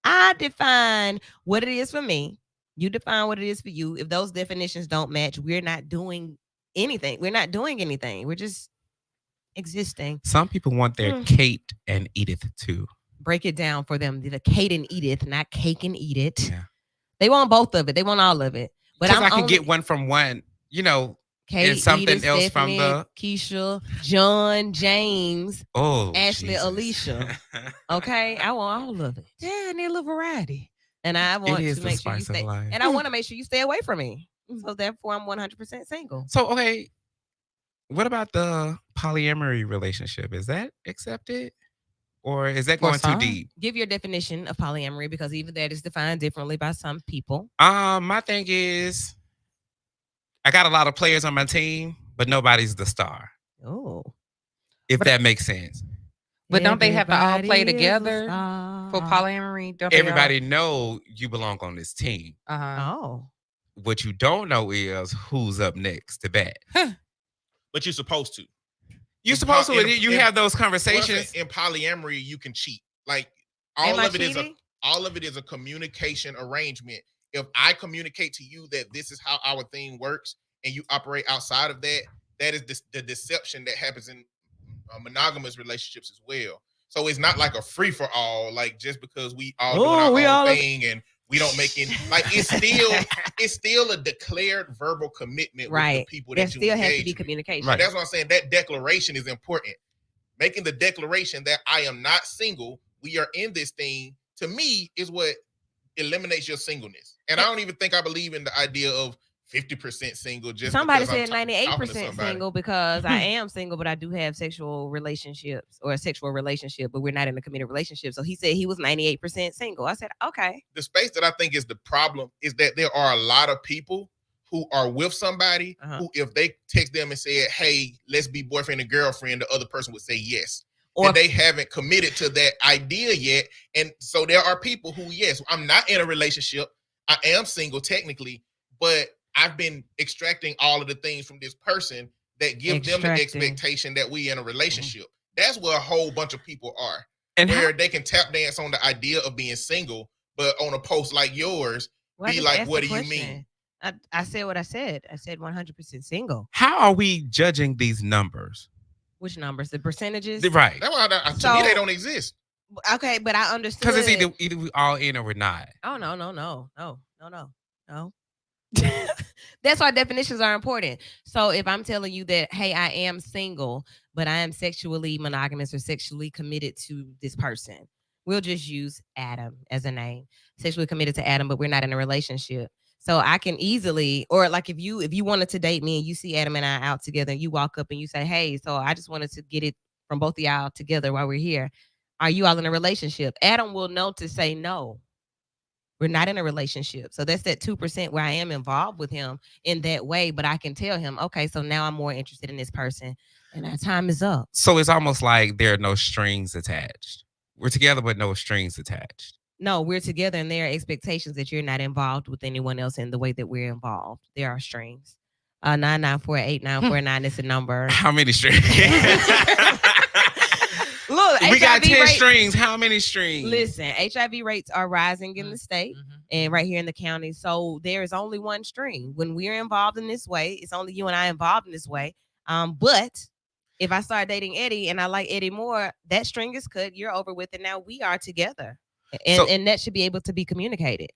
I define what it is for me. You define what it is for you. If those definitions don't match, we're not doing anything. We're not doing anything. We're just existing. Some people want their Kate and Edith too. Break it down for them. The Kate and Edith, not cake and eat it. Yeah. They want both of it. They want all of it. But Because I can only get one from one, Kate, and something Edith, else Stephanie, from the Keisha, John, James, Ashley, Jesus. Alicia. Okay, I want all of it. yeah, and a little variety. And I want is to the make sure you spice of stay. life. And I want to make sure you stay away from me. So therefore, I'm 100% single. So okay, what about the polyamory relationship? Is that accepted, or is that For going too some. deep? Give your definition of polyamory because even that is defined differently by some people. My thing is, I got a lot of players on my team, but nobody's the star. Oh, If that makes sense. But don't they have to all play Everybody is a together star. for polyamory? Don't they all- Everybody know you belong on this team. Uh-huh. Oh, What you don't know is who's up next to bat. But you're supposed to. You're In supposed po- to. in- You in- have those Well, conversations. in polyamory, you can cheat. Like am all I of it is cheating? a communication arrangement. If I communicate to you that this is how our thing works, and you operate outside of that, that is the deception that happens in monogamous relationships as well. So it's not like a free for all. Like just because we all doing our own thing and we don't make it like it's still a declared verbal commitment right. with the people There that you still has to engage be with. communication. Right. That's what I'm saying. That declaration is important. Making the declaration that I am not single, we are in this thing, to me, is what eliminates your singleness. And I don't even think I believe in the idea of 50% single. Just Somebody because I'm said talking to 98% somebody. single because I am single, but I do have sexual relationships or a sexual relationship, but we're not in a committed relationship. So he said he was 98% single. I said, okay. The space that I think is the problem is that there are a lot of people who are with somebody who, if they text them and said, hey, let's be boyfriend and girlfriend, the other person would say yes. Or and they haven't committed to that idea yet. And so there are people who, yes, I'm not in a relationship. I am single technically, but I've been extracting all of the things from this person that give them the expectation that we in a relationship. That's where a whole bunch of people are. And where they can tap dance on the idea of being single, but on a post like yours, be like, what do you mean? I said what I said. I said 100% single. How are we judging these numbers? Which numbers? The percentages? Right. That's why to me they don't exist. Okay, but I understood. Because it's either we all in or we're not. Oh, no. That's why definitions are important. So if I'm telling you that, hey, I am single, but I am sexually monogamous or sexually committed to this person, we'll just use Adam as a name. Sexually committed to Adam, but we're not in a relationship. So I can easily, or like if you wanted to date me and you see Adam and I out together and you walk up and you say, hey, so I just wanted to get it from both of y'all together while we're here. Are you all in a relationship? Adam will know to say no. We're not in a relationship. So that's that 2% where I am involved with him in that way. But I can tell him, okay, so now I'm more interested in this person. And our time is up. So it's almost like there are no strings attached. We're together, but no strings attached. No, we're together, and there are expectations that you're not involved with anyone else in the way that we're involved. There are strings. 9948949 is the number. How many strings? Look, we got 10 rates, strings. How many strings? Listen, HIV rates are rising in the state and right here in the county. So there is only one string. When we're involved in this way, it's only you and I involved in this way. But if I start dating Eddie and I like Eddie more, that string is cut. You're over with it. Now we are together. And that should be able to be communicated.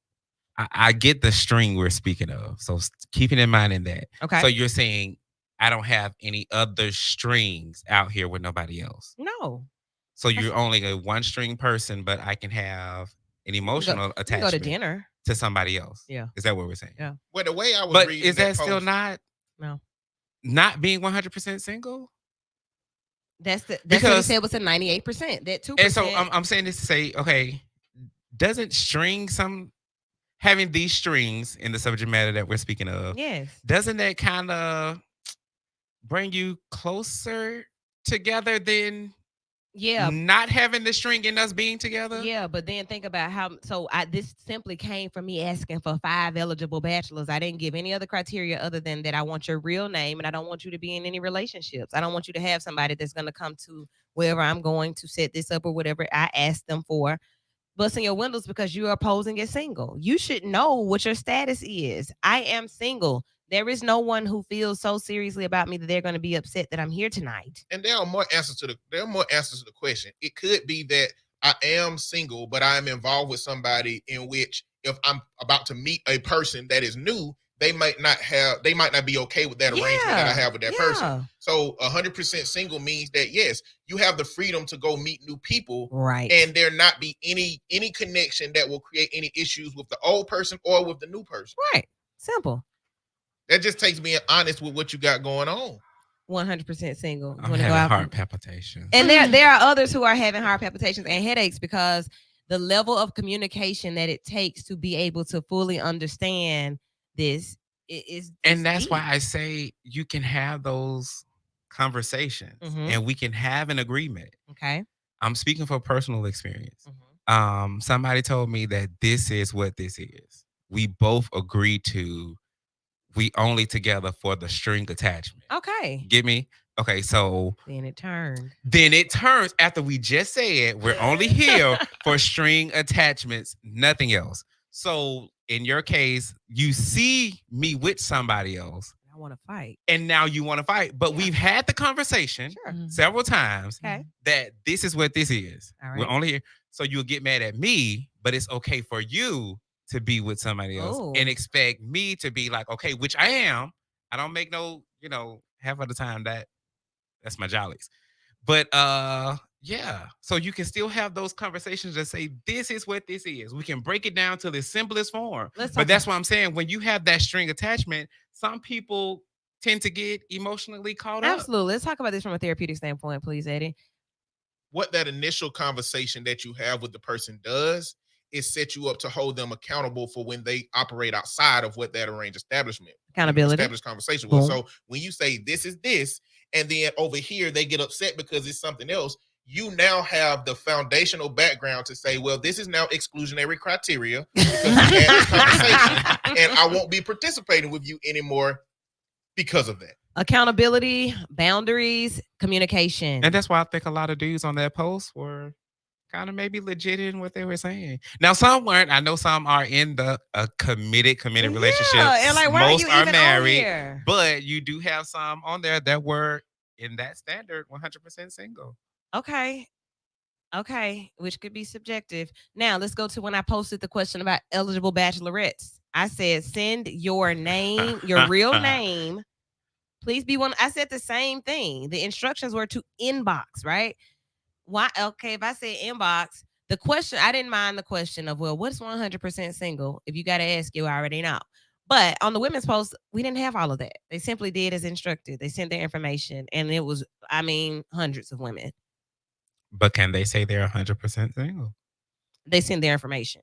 I get the string we're speaking of. So keeping in mind in that. Okay. So you're saying I don't have any other strings out here with nobody else. No. So you're only a one string person, but I can have an emotional attachment. Go to dinner to somebody else. Yeah. Is that what we're saying? Yeah. Well, the way I was but reading is that still post, not being 100% single? That's what he said was a 98%. That 2%. And so I'm saying this to say, okay, doesn't having these strings in the subject matter that we're speaking of, yes, doesn't that kind of bring you closer together than not having the string and us being together? Yeah, but then think about how. So this simply came from me asking for 5 eligible bachelors. I didn't give any other criteria other than that I want your real name and I don't want you to be in any relationships. I don't want you to have somebody that's going to come to wherever I'm going to set this up or whatever I asked them for. Busting your windows because you are posing as single. You should know what your status is. I am single. There is no one who feels so seriously about me that they're going to be upset that I'm here tonight. And there are more answers to the question. It could be that I am single, but I am involved with somebody in which if I'm about to meet a person that is new, they might not be okay with that arrangement that I have with that person. So 100% single means that yes, you have the freedom to go meet new people, right? And there not be any connection that will create any issues with the old person or with the new person. Right. Simple. That just takes being honest with what you got going on. 100% single. I'm having heart palpitations. And there are others who are having heart palpitations and headaches because the level of communication that it takes to be able to fully understand this is and that's deep. why I say you can have those conversations and we can have an agreement. Okay. I'm speaking for personal experience. Somebody told me that this is what this is. We both agreed to we only together for the string attachment. Okay. Get me? Okay, so then it turned. Then it turns after we just said we're only here for string attachments, nothing else. So in your case, you see me with somebody else. I want to fight. And now you want to fight. But we've had the conversation several times that this is what this is. All right. We're only here. So you'll get mad at me, but it's okay for you to be with somebody else and expect me to be like, okay, which I am. I don't make no, half of the time that's my jollies. But yeah, so you can still have those conversations that say this is what this is. We can break it down to the simplest form. But that's what I'm saying. When you have that string attachment, some people tend to get emotionally caught up. Absolutely. Let's talk about this from a therapeutic standpoint, please, Eddie. What that initial conversation that you have with the person does is set you up to hold them accountable for when they operate outside of what that arranged establishment. Accountability. Established conversation was. So when you say this is this, and then over here they get upset because it's something else, you now have the foundational background to say, well, this is now exclusionary criteria because we had this conversation and I won't be participating with you anymore because of that. Accountability, boundaries, communication. And that's why I think a lot of dudes on that post were kind of maybe legit in what they were saying. Now, some weren't. I know some are in the committed relationship. And like, why most are you are even married, on here? but you do have some on there that were in that standard 100% single. Okay, which could be subjective. Now, let's go to when I posted the question about eligible bachelorettes. I said, send your name, your real name. Please be one. I said the same thing. The instructions were to inbox, right? Why? Okay, if I say inbox, the question, I didn't mind the question of, well, what's 100% single? If you got to ask, you already know. But on the women's post, we didn't have all of that. They simply did as instructed. They sent their information, and it was, hundreds of women. But can they say they're 100% single? They send their information.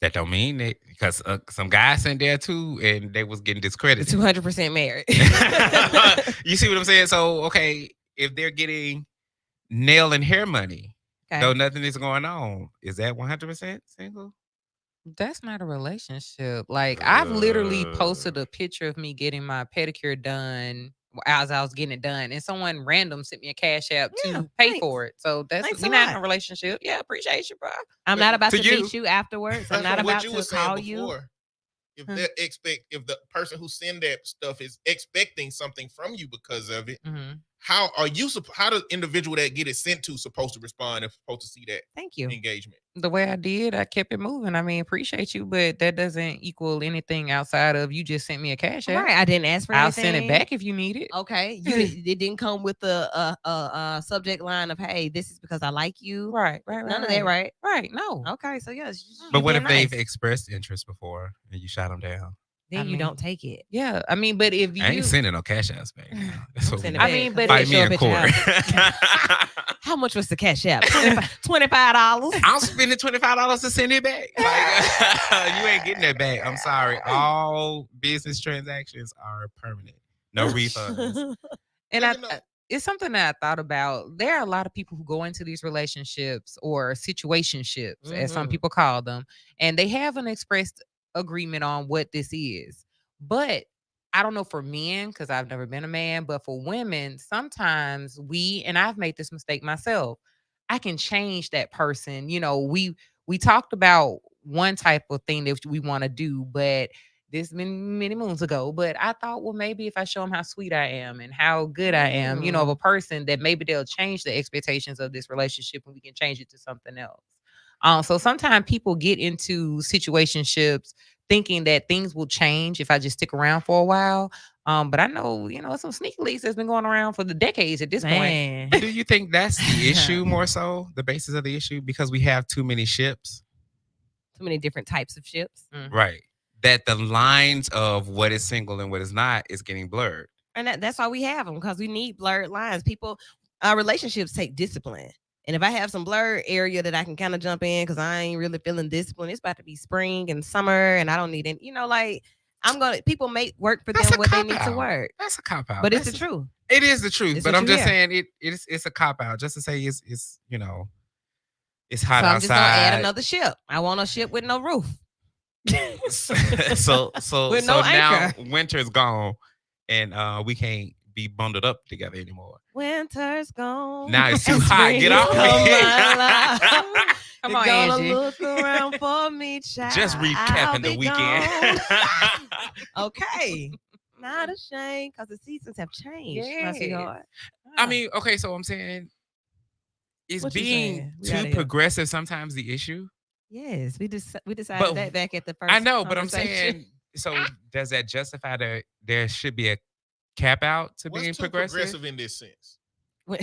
That don't mean it, because some guys sent there too, and they was getting discredited. 200% married. You see what I'm saying? So, okay, if they're getting nail and hair money, Okay. though nothing is going on, is that 100% single? That's not a relationship. Like I've literally posted a picture of me getting my pedicure done as I was getting it done, and someone random sent me a cash app Yeah, to pay thanks. for it. So that's Thanks a we're not in lot. a relationship. Yeah, appreciate you, bro. I'm But not about to to you- meet you afterwards. I'm But not from about what you were to saying call you. before, if the person who send that stuff is expecting something from you because of it, Mhm. how are you? How does individual that get it sent to supposed to respond and supposed to see that Thank you. engagement? The way I did, I kept it moving. I mean, appreciate you, but that doesn't equal anything outside of you just sent me a cash app. Right. I didn't ask for I'll anything. send it back if you need it. Okay. It didn't come with a subject line of, hey, this is because I like you. Right. None of that, right? Right. No. Okay. So yes. But what if they've expressed interest before and you shot them down? Then I you mean, don't take it. Yeah. I mean, but if I ain't you sending no cash outs back. Now. That's what we sending do. it I mean, back, but 'cause Fight they me show in up at your court. How much was the cash app? $25. I'm spending $25 to send it back. Like, you ain't getting that back. I'm sorry. All business transactions are permanent. No refunds. And You know- it's something that I thought about. There are a lot of people who go into these relationships or situationships, as some Mhm. people call them, and they have an expressed agreement on what this is. But I don't know for men, because I've never been a man, but for women, sometimes and I've made this mistake myself, I can change that person. You know, we talked about one type of thing that we want to do, but this many moons ago, but I thought, well, maybe if I show them how sweet I am and how good I am, of a person, that maybe they'll change the expectations of this relationship and we can change it to something else. So sometimes people get into situationships thinking that things will change if I just stick around for a while. But I know, some sneaky leaks that's been going around for the decades at this point. Man. But do you think that's the issue more so? The basis of the issue? Because we have too many ships? Too many different types of ships. Right. That the lines of what is single and what is not is getting blurred. And that's why we have them, because we need blurred lines. Relationships take discipline. And if I have some blurred area that I can kind of jump in because I ain't really feeling discipline, it's about to be spring and summer and I don't need any, people make work for them what they need to work. That's a cop out. But it's the truth. It is the truth. It's But what I'm you just hear. saying it's a cop out. Just to say it's it's So hot I'm just gonna add outside. another ship. I want a ship with no roof. so With no now anchor. winter's gone and we can't be bundled up together anymore. Winter's gone. Now it's too and hot. Get off me. me. Come You're on, gonna Angie. look around for me, child. Just I'll recapping the be weekend. gone. Okay. Not ashamed because the seasons have changed, my Yes. sweetheart. I mean, okay, so I'm saying is What you being saying? We outta too here. progressive sometimes the issue? Yes, we decided But that back at the first. I know, but I'm conversation. saying, so does that justify that there should be a cap out to What's being too progressive? progressive in this sense?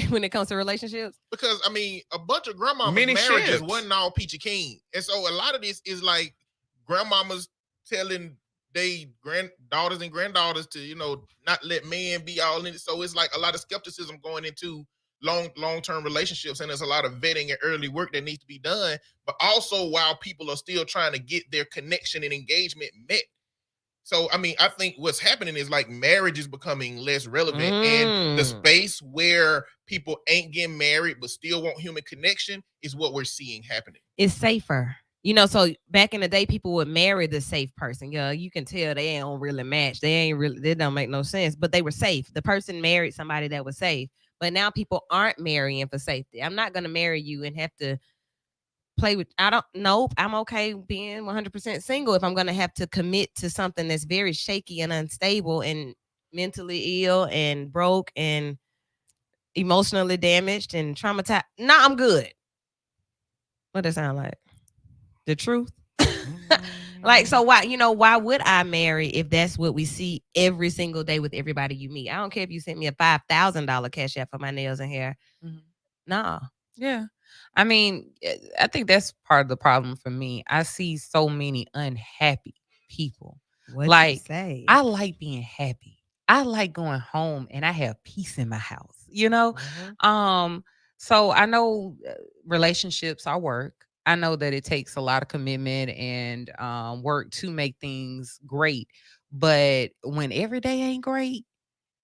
when it comes to relationships, Because I mean, a bunch of grandmamas' Many marriages ships. wasn't all peachy keen, and so a lot of this is like grandmamas telling they granddaughters and granddaughters to not let men be all in it. So it's like a lot of skepticism going into long-term relationships, and there's a lot of vetting and early work that needs to be done. But also, while people are still trying to get their connection and engagement met. So, I mean, I think what's happening is like marriage is becoming less relevant, and the space where people ain't getting married but still want human connection is what we're seeing happening. it's safer. So back in the day, people would marry the safe person. Yeah, you can tell they don't really match. They don't make no sense, but they were safe. The person married somebody that was safe. But now people aren't marrying for safety. I'm not going to marry you and have to play with. Nope. I'm okay being 100% single if I'm going to have to commit to something that's very shaky and unstable and mentally ill and broke and emotionally damaged and traumatized. Nah, I'm good. What does that sound like? The truth. Like, so why would I marry if that's what we see every single day with everybody you meet? I don't care if you sent me a $5,000 cash app for my nails and hair. Nah. Yeah. I mean, I think that's part of the problem for me. I see so many unhappy people. What Like, you say? I like being happy. I like going home and I have peace in my house, So I know relationships are work. I know that it takes a lot of commitment and work to make things great. But when every day ain't great,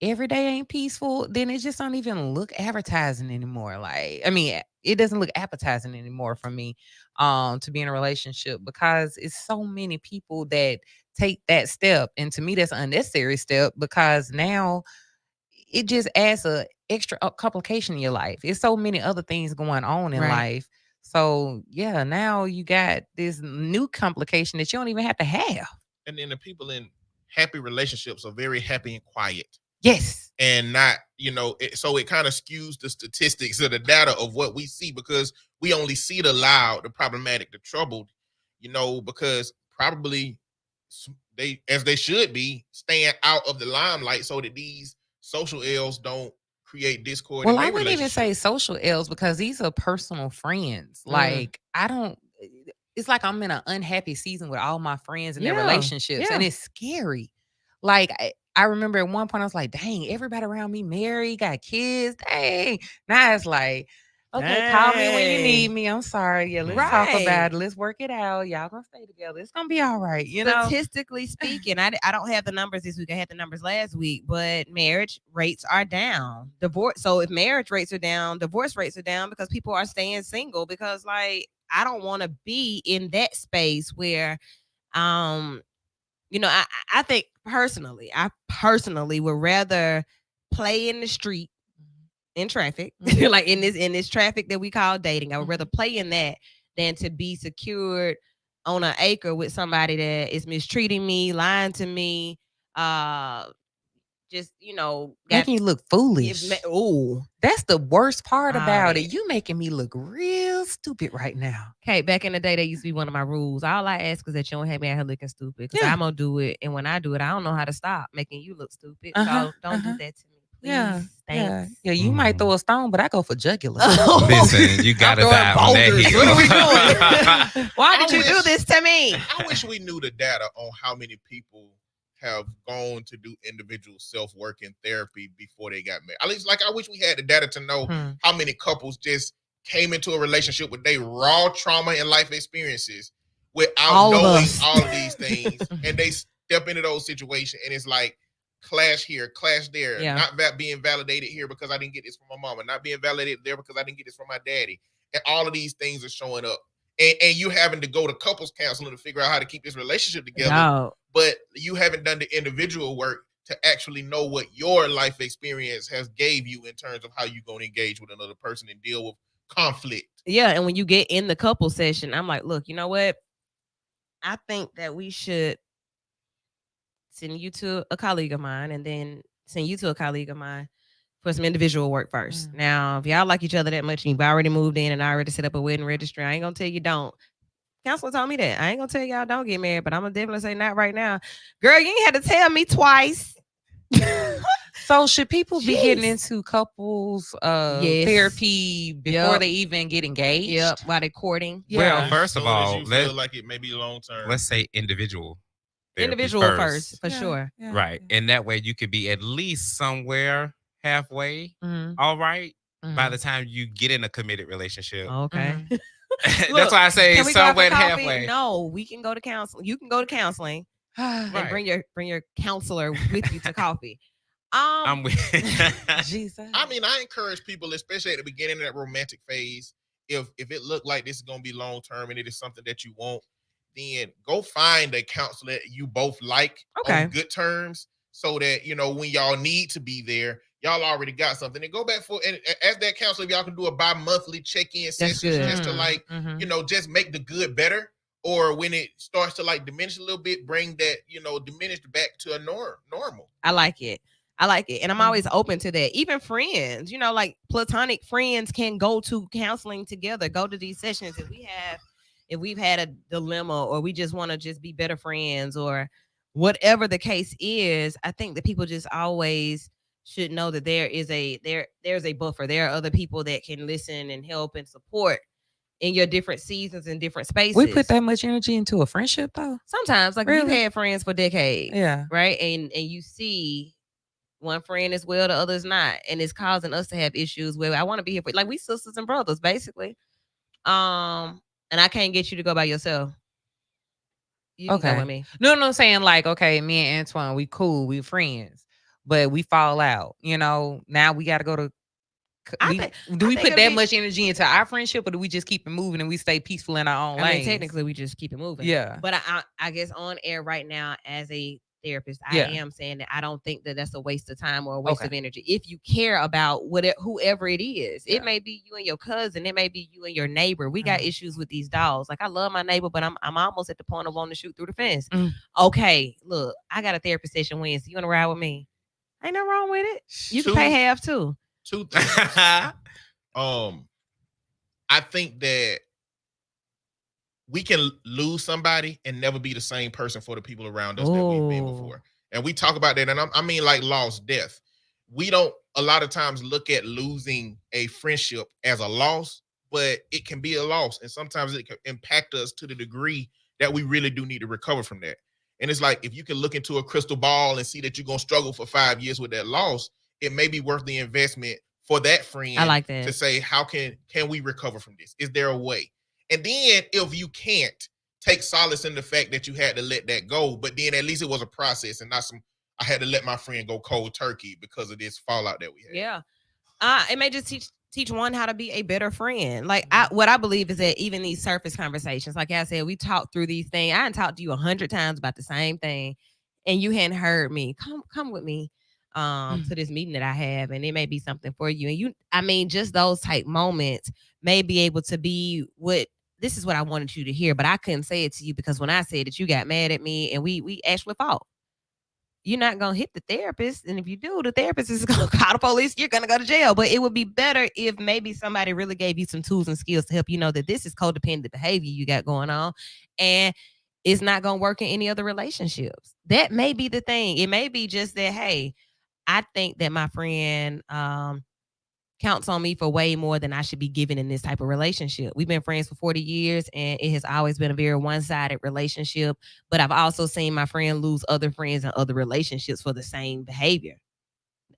every day ain't peaceful, then it just don't even look advertising anymore. Like, I mean, it doesn't look appetizing anymore for me to be in a relationship, because it's so many people that take that step. And to me, that's an unnecessary step, because now it just adds a extra complication in your life. It's so many other things going on in Right. life. So yeah, now you got this new complication that you don't even have to have. And then the people in happy relationships are very happy and quiet. Yes. And not, so it kind of skews the statistics of the data of what we see, because we only see the loud, the problematic, the troubled, because probably they should be staying out of the limelight so that these social ills don't create discord. Well, in I their wouldn't even say relationship. social ills, because these are personal friends. Like, it's like I'm in an unhappy season with all my friends and their Yeah, relationships, and yeah. it's scary. Like, I remember at one point I was like, dang, everybody around me married, got kids. Dang. Now it's like, okay, call me when you need Dang. me. I'm sorry. Yeah, let's talk Right. about it. Let's work it out. Y'all gonna stay together. It's gonna be all right. Statistically speaking, I don't have the numbers this week. I had the numbers last week, but marriage rates are down. So if marriage rates are down, divorce rates are down, because people are staying single, because like, I don't want to be in that space where I think I personally would rather play in the street in traffic, like in this traffic that we call dating. I would rather play in that than to be secured on an acre with somebody that is mistreating me, lying to me, just making you look foolish. Oh, that's the worst part about it. You making me look real stupid right now. Okay, back in the day, that used to be one of my rules. All I ask is that you don't have me out here looking stupid, because I'm gonna do it, and when I do it, I don't know how to stop making you look stupid. So don't do that to me, please. Yeah, thanks. Yeah, you might throw a stone, but I go for jugular. Listen, you gotta die on that hill. What are we doing? Why did you do this to me? I wish we knew the data on how many people have gone to do individual self-work and therapy before they got married. At least, like, I wish we had the data to know how many couples just came into a relationship with their raw trauma and life experiences without knowing all of these things, and they step into those situations, and it's like clash here, clash there, not being validated here because I didn't get this from my mama, not being validated there because I didn't get this from my daddy, and all of these things are showing up. And you having to go to couples counseling to figure out how to keep this relationship together, but you haven't done the individual work to actually know what your life experience has gave you in terms of how you're going to engage with another person and deal with conflict. Yeah, and when you get in the couple session, I'm like, look, you know what? I think that we should send you to a colleague of mine, and then send you to a colleague of mine for some individual work first. Now, if y'all like each other that much and you've already moved in and already set up a wedding registry, I ain't gonna tell you don't. Counselor told me that. I ain't gonna tell y'all don't get married, but I'm gonna definitely say not right now. Girl, you ain't had to tell me twice. So should people be getting into couples therapy before they even get engaged? Yep, while they're courting. Well, first of all, feel like it may be long term. Let's say individual first, for sure. Yeah, right. And that way you could be at least somewhere halfway. All right. By the time you get in a committed relationship. Okay. That's why I say somewhere halfway. No, we can go to counseling. You can go to counseling and bring your counselor with you to coffee. I'm with Jesus. I mean, I encourage people, especially at the beginning of that romantic phase, if it looked like this is gonna be long term and it is something that you want, then go find a counselor you both like on good terms, so that when y'all need to be there, y'all already got something. And go back and as that counselor, if y'all can do a bi-monthly check-in session just to just make the good better. Or when it starts to diminish a little bit, bring that, diminished back to a normal. I like it. And I'm always open to that. Even friends, like platonic friends can go to counseling together, go to these sessions. If we've had a dilemma, or we just want to just be better friends, or whatever the case is, I think that people just always should know that there's a buffer. There are other people that can listen and help and support in your different seasons and different spaces. We put that much energy into a friendship though? Sometimes, we've had friends for decades. Yeah. Right. And you see one friend is well, the other is not. And it's causing us to have issues where I want to be here for, we sisters and brothers, basically. And I can't get you to go by yourself. You can go with me. No, I'm saying okay, me and Antoine, we cool, we friends. but we fall out. Now we got to go to. Do we put that much energy into our friendship, or do we just keep it moving and we stay peaceful in our own lanes? Technically, we just keep it moving. Yeah. But I guess on air right now, as a therapist, I am saying that I don't think that that's a waste of time or a waste of energy. If you care about whoever it is, it may be you and your cousin, it may be you and your neighbor. We got issues with these dogs. Like, I love my neighbor, but I'm almost at the point of wanting to shoot through the fence. Okay, look, I got a therapy session Wednesday. You want to ride with me? Ain't nothing wrong with it. You can pay half too. I think that we can lose somebody and never be the same person for the people around us that we've been before. And we talk about that, and I mean like lost death. We don't a lot of times look at losing a friendship as a loss, but it can be a loss. And sometimes it can impact us to the degree that we really do need to recover from that. And it's like, if you can look into a crystal ball and see that you're going to struggle for 5 years with that loss, it may be worth the investment for that friend. I like that. To say, how can we recover from this? Is there a way? And then if you can't, take solace in the fact that you had to let that go, but then at least it was a process and not I had to let my friend go cold turkey because of this fallout that we had. Yeah. It may just teach one how to be a better friend. Like, what I believe is that even these surface conversations, like I said, we talk through these things. I done talked to you 100 times about the same thing, and you hadn't heard me. Come with me to this meeting that I have, and it may be something for you. And just those type moments may be able to be this is what I wanted you to hear, but I couldn't say it to you because when I said it, you got mad at me, and we actually fought. You're not going to hit the therapist. And if you do, the therapist is going to call the police. You're going to go to jail. But it would be better if maybe somebody really gave you some tools and skills to help you know that this is codependent behavior you got going on. And it's not going to work in any other relationships. That may be the thing. It may be just that, hey, I think that my friend counts on me for way more than I should be giving in this type of relationship. We've been friends for 40 years, and it has always been a very one-sided relationship. But I've also seen my friend lose other friends and other relationships for the same behavior.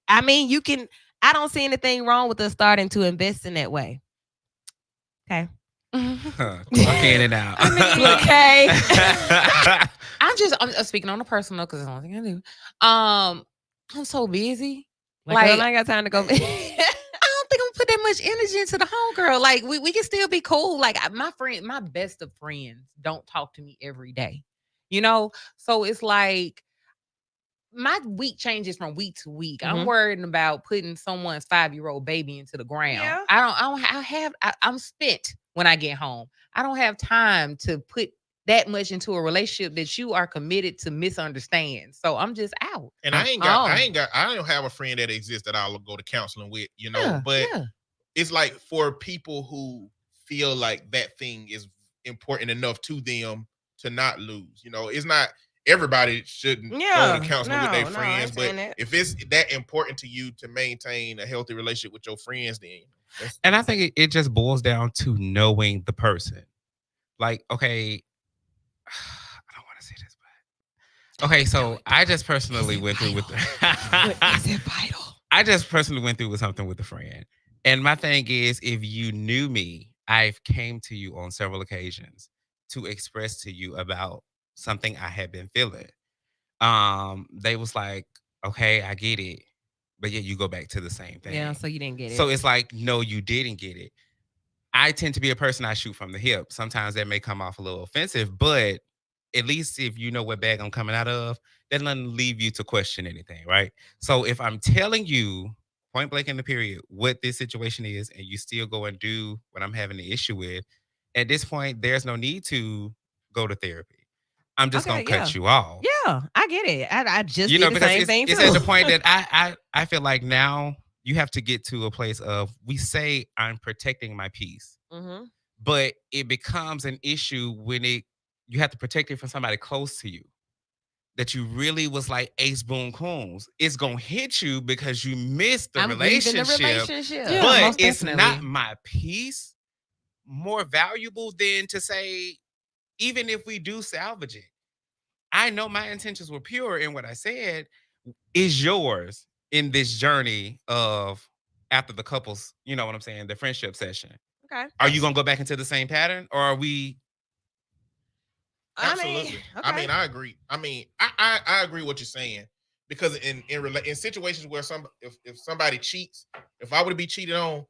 I don't see anything wrong with us starting to invest in that way. Okay. Clock in and out. Okay. I'm speaking on a personal because it's the only thing I do. I'm so busy. Like, girl, I ain't got time to go. I'm gonna put that much energy into the homegirl. Like, we can still be cool. Like, my best of friends don't talk to me every day. So it's like my week changes from week to week. I'm worried about putting someone's 5-year-old baby into the ground. Yeah. I'm spent when I get home. I don't have time to put that much into a relationship that you are committed to misunderstand. So I'm just out. And I don't have a friend that exists that I'll go to counseling with, but it's like for people who feel like that thing is important enough to them to not lose, it's not everybody shouldn't go to counseling with their friends, but if it's that important to you to maintain a healthy relationship with your friends, then and I think it just boils down to knowing the person. Like, okay, I don't want to say this, but okay, so I just personally went through with is it vital? I just personally went through with something with a friend. And my thing is, if you knew me, I've came to you on several occasions to express to you about something I had been feeling. They was like, okay, I get it. But yet you go back to the same thing. Yeah, so you didn't get it. So it's like, no, you didn't get it. I tend to be a person, I shoot from the hip. Sometimes that may come off a little offensive, but at least if you know what bag I'm coming out of, that doesn't leave you to question anything, right? So if I'm telling you point blank in the period what this situation is, and you still go and do what I'm having the issue with, at this point, there's no need to go to therapy. I'm just gonna cut you off. Yeah, I get it. I just did the same thing too. It's at the point that I feel like now you have to get to a place of, we say I'm protecting my peace, but it becomes an issue when you have to protect it from somebody close to you that you really was like ace boom coons. It's gonna hit you because you missed the relationship. Yeah, but it's not my peace more valuable than to say, even if we do salvage it, I know my intentions were pure in what I said. Is yours in this journey of after the couples, you know what I'm saying, the friendship session. Okay. Are you gonna go back into the same pattern, or are we? Absolutely. I agree. I agree what you're saying, because in situations where if somebody cheats, if I were to be cheated on,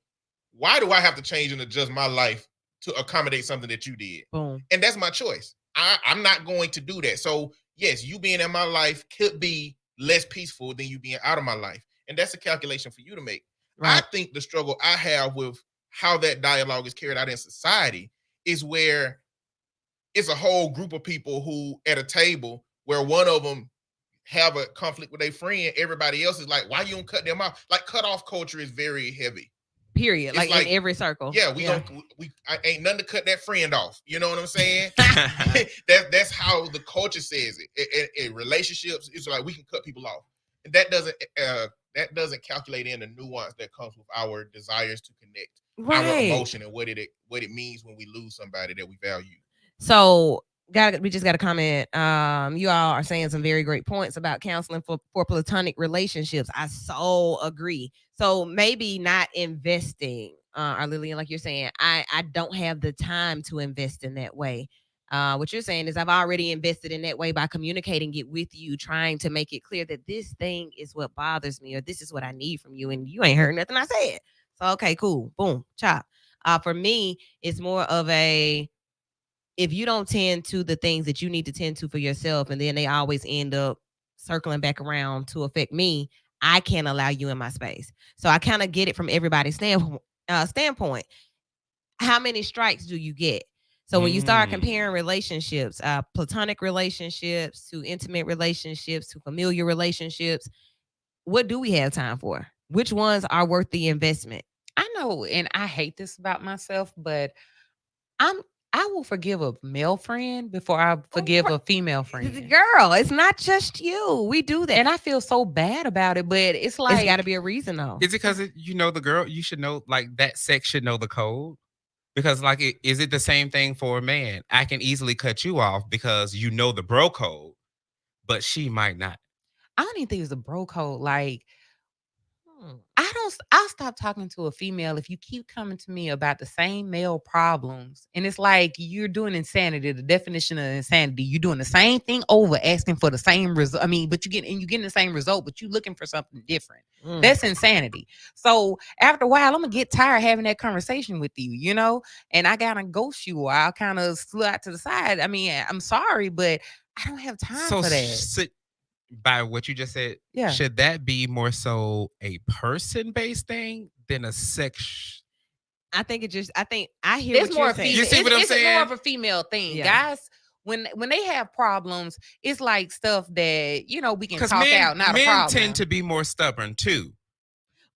why do I have to change and adjust my life to accommodate something that you did? Boom. And that's my choice. I'm not going to do that. So yes, you being in my life could be less peaceful than you being out of my life. And that's a calculation for you to make. Right. I think the struggle I have with how that dialogue is carried out in society is where it's a whole group of people who at a table where one of them have a conflict with a friend, everybody else is like, why you don't cut them off? Like cutoff culture is very heavy. Period. Like in every circle. Yeah, I ain't nothing to cut that friend off. You know what I'm saying? That's how the culture says it. In relationships, it's like we can cut people off. And that doesn't calculate in the nuance that comes with our desires to connect, our emotion, and what it means when we lose somebody that we value. So we just got a comment. You all are saying some very great points about counseling for platonic relationships. I so agree. So maybe not investing, or Lillian, like you're saying, I don't have the time to invest in that way. What you're saying is I've already invested in that way by communicating it with you, trying to make it clear that this thing is what bothers me, or this is what I need from you, and you ain't heard nothing I said. So okay, cool, boom, chop. For me, it's more of a, if you don't tend to the things that you need to tend to for yourself, and then they always end up circling back around to affect me, I can't allow you in my space. So I kind of get it from everybody's standpoint. How many strikes do you get? So when you start comparing relationships, platonic relationships to intimate relationships to familiar relationships, what do we have time for? Which ones are worth the investment? I know, and I hate this about myself, but I will forgive a male friend before I forgive a female friend. Girl, it's not just you. We do that. And I feel so bad about it, but it's like, it's got to be a reason though. Is it because you know the girl? You should know, like, that sex should know the code. Because, like, is it the same thing for a man? I can easily cut you off because you know the bro code, but she might not. I don't even think it's a bro code. Like, I'll stop talking to a female if you keep coming to me about the same male problems. And it's like you're doing insanity. The definition of insanity, you're doing the same thing over, asking for the same result. I mean, but you're getting the same result, but you're looking for something different. That's insanity. So after a while, I'm gonna get tired having that conversation with you, you know, and I gotta ghost you, or I'll kind of slide to the side. I mean, I'm sorry, but I don't have time for that. By what you just said, should that be more so a person-based thing than a sex? I think I hear it's what more you're saying. You see what I'm saying? It's more of a female thing. Guys, when they have problems, it's like stuff that, you know, we can talk out, not a problem. Men tend to be more stubborn too.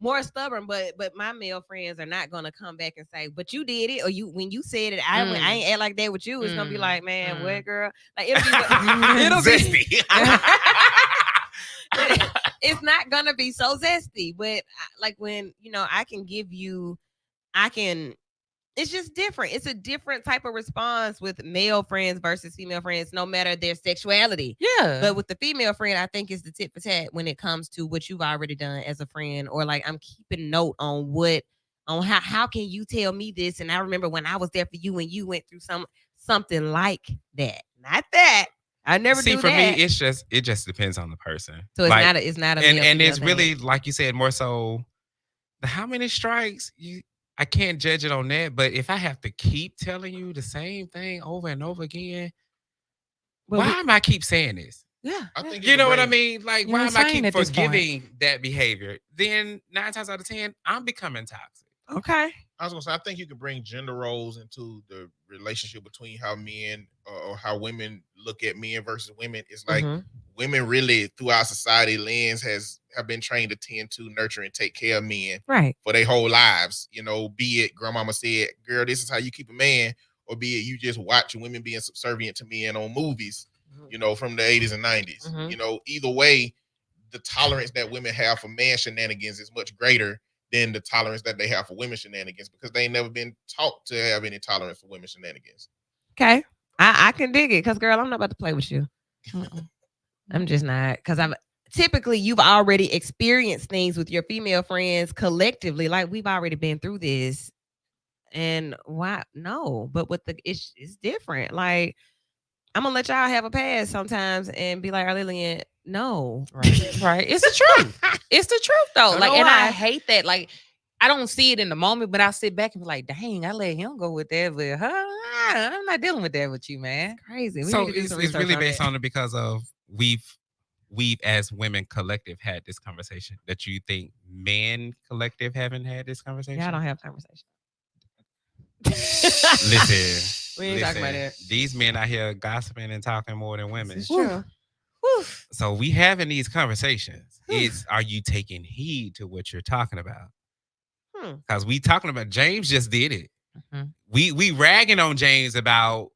More stubborn, but my male friends are not gonna come back and say, "But you did it," or when you said it, I ain't act like that with you. It's gonna be like, "Man, what, girl?" Like it'll be it's not gonna be so zesty, but like when, you know, it's just different. It's a different type of response with male friends versus female friends, no matter their sexuality. Yeah. But with the female friend, I think it's the tit for tat when it comes to what you've already done as a friend, or like I'm keeping note on how can you tell me this? And I remember when I was there for you and you went through something like that. Not that. I never do that. For me, it just depends on the person. So it's not a and it's really, like you said, more so how many strikes I can't judge it on that, but if I have to keep telling you the same thing over and over again, why am I keep saying this? Yeah, I think you know what I mean. Like, why am I keep at forgiving that behavior? Then 9 times out of 10, I'm becoming toxic. Okay. I was gonna say, I think you can bring gender roles into the relationship between how men or how women look at men versus women. It's like women really, throughout society, lens have been trained to tend to nurture and take care of men for their whole lives. You know, be it grandmama said, "Girl, this is how you keep a man," or be it you just watch women being subservient to men on movies, you know, from the 80s and 90s. You know, either way, the tolerance that women have for man shenanigans is much greater than the tolerance that they have for women shenanigans, because they ain't never been taught to have any tolerance for women shenanigans. Okay. I can dig it, because girl, I'm not about to play with you. I'm just not, because typically you've already experienced things with your female friends collectively. Like, we've already been through this. And why? No, but with it's different. Like, I'm gonna let y'all have a pass sometimes and be like, Lillian, no. Right. Right. It's the truth. It's the truth though. Don't Like, know and I why. hate that. Like, I don't see it in the moment, but I sit back and be like, dang, I let him go with that. But I'm not dealing with that with you, man. Crazy. We So need to do it's some it's research really on based that. on it because of we've as women collective had this conversation that you think men collective haven't had this conversation. Y'all don't have conversation. Listen, We ain't talking about that. These men out here gossiping and talking more than women. It's true. So we having these conversations. Are you taking heed to what you're talking about? Because we talking about James just did it. We ragging on James about,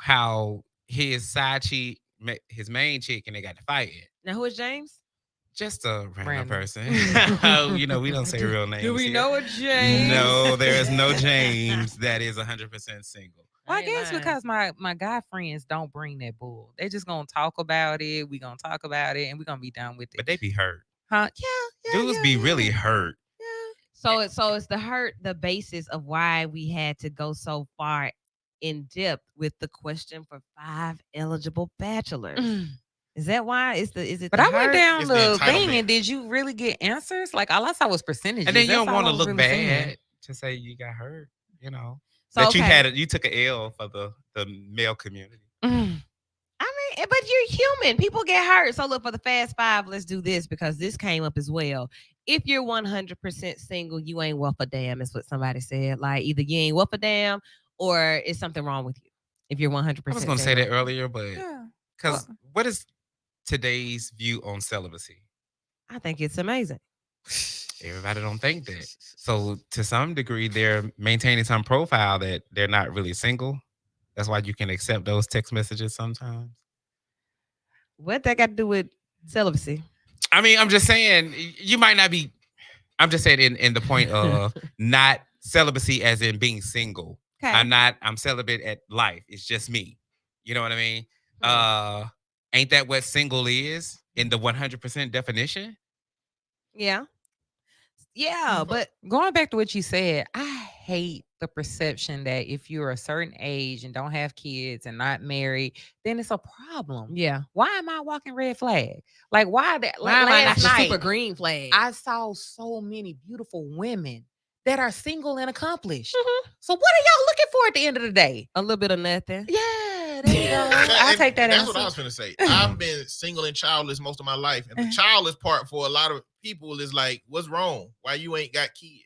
how his side chick, his main chick, and they got to fighting. Now who is James? Just a random person. We don't say real names. Do we here. know a James? No, there is no James that is 100% single. Well, I guess because my guy friends don't bring that bull. They just gonna talk about it. We gonna talk about it, and we gonna be done with it. But they be hurt. Huh? Yeah. Dudes be really hurt. So it's the hurt, the basis of why we had to go so far in depth with the question for 5 eligible bachelors. Is that why? Is it? But the I went hurt? down It's the the thing, entitlement. and did you really get answers? Like all I saw was percentages. And then you That's don't all want I to was look really bad saying. to say you got hurt. So, That okay. you took an L for the male community. I mean, but you're human. People get hurt. So look, for the fast 5, let's do this because this came up as well. If you're 100% single, you ain't worth a damn, is what somebody said. Like either you ain't worth a damn or is something wrong with you. If you're 100%. I was going to say that earlier, but Yeah. because what is today's view on celibacy? I think it's amazing. Everybody don't think that. So to some degree, they're maintaining some profile that they're not really single. That's why you can accept those text messages sometimes. What that got to do with celibacy? I mean, I'm just saying you might not be. I'm just saying in the point of not celibacy as in being single. Okay. I'm celibate at life. It's just me. You know what I mean? Ain't that what single is in the 100% definition? Yeah. Yeah, but going back to what you said, I hate the perception that if you're a certain age and don't have kids and not married, then it's a problem. yeah. Why am I walking red flag? Like why that? Why am I not last the night, super green flag? I saw so many beautiful women that are single and accomplished. Mhm. So what are y'all looking for at the end of the day? A little bit of nothing. Yeah, there you go. I'll take that That's answer. what I was going to say. I've been single and childless most of my life. And the childless part for a lot of people is like, what's wrong? Why you ain't got kids?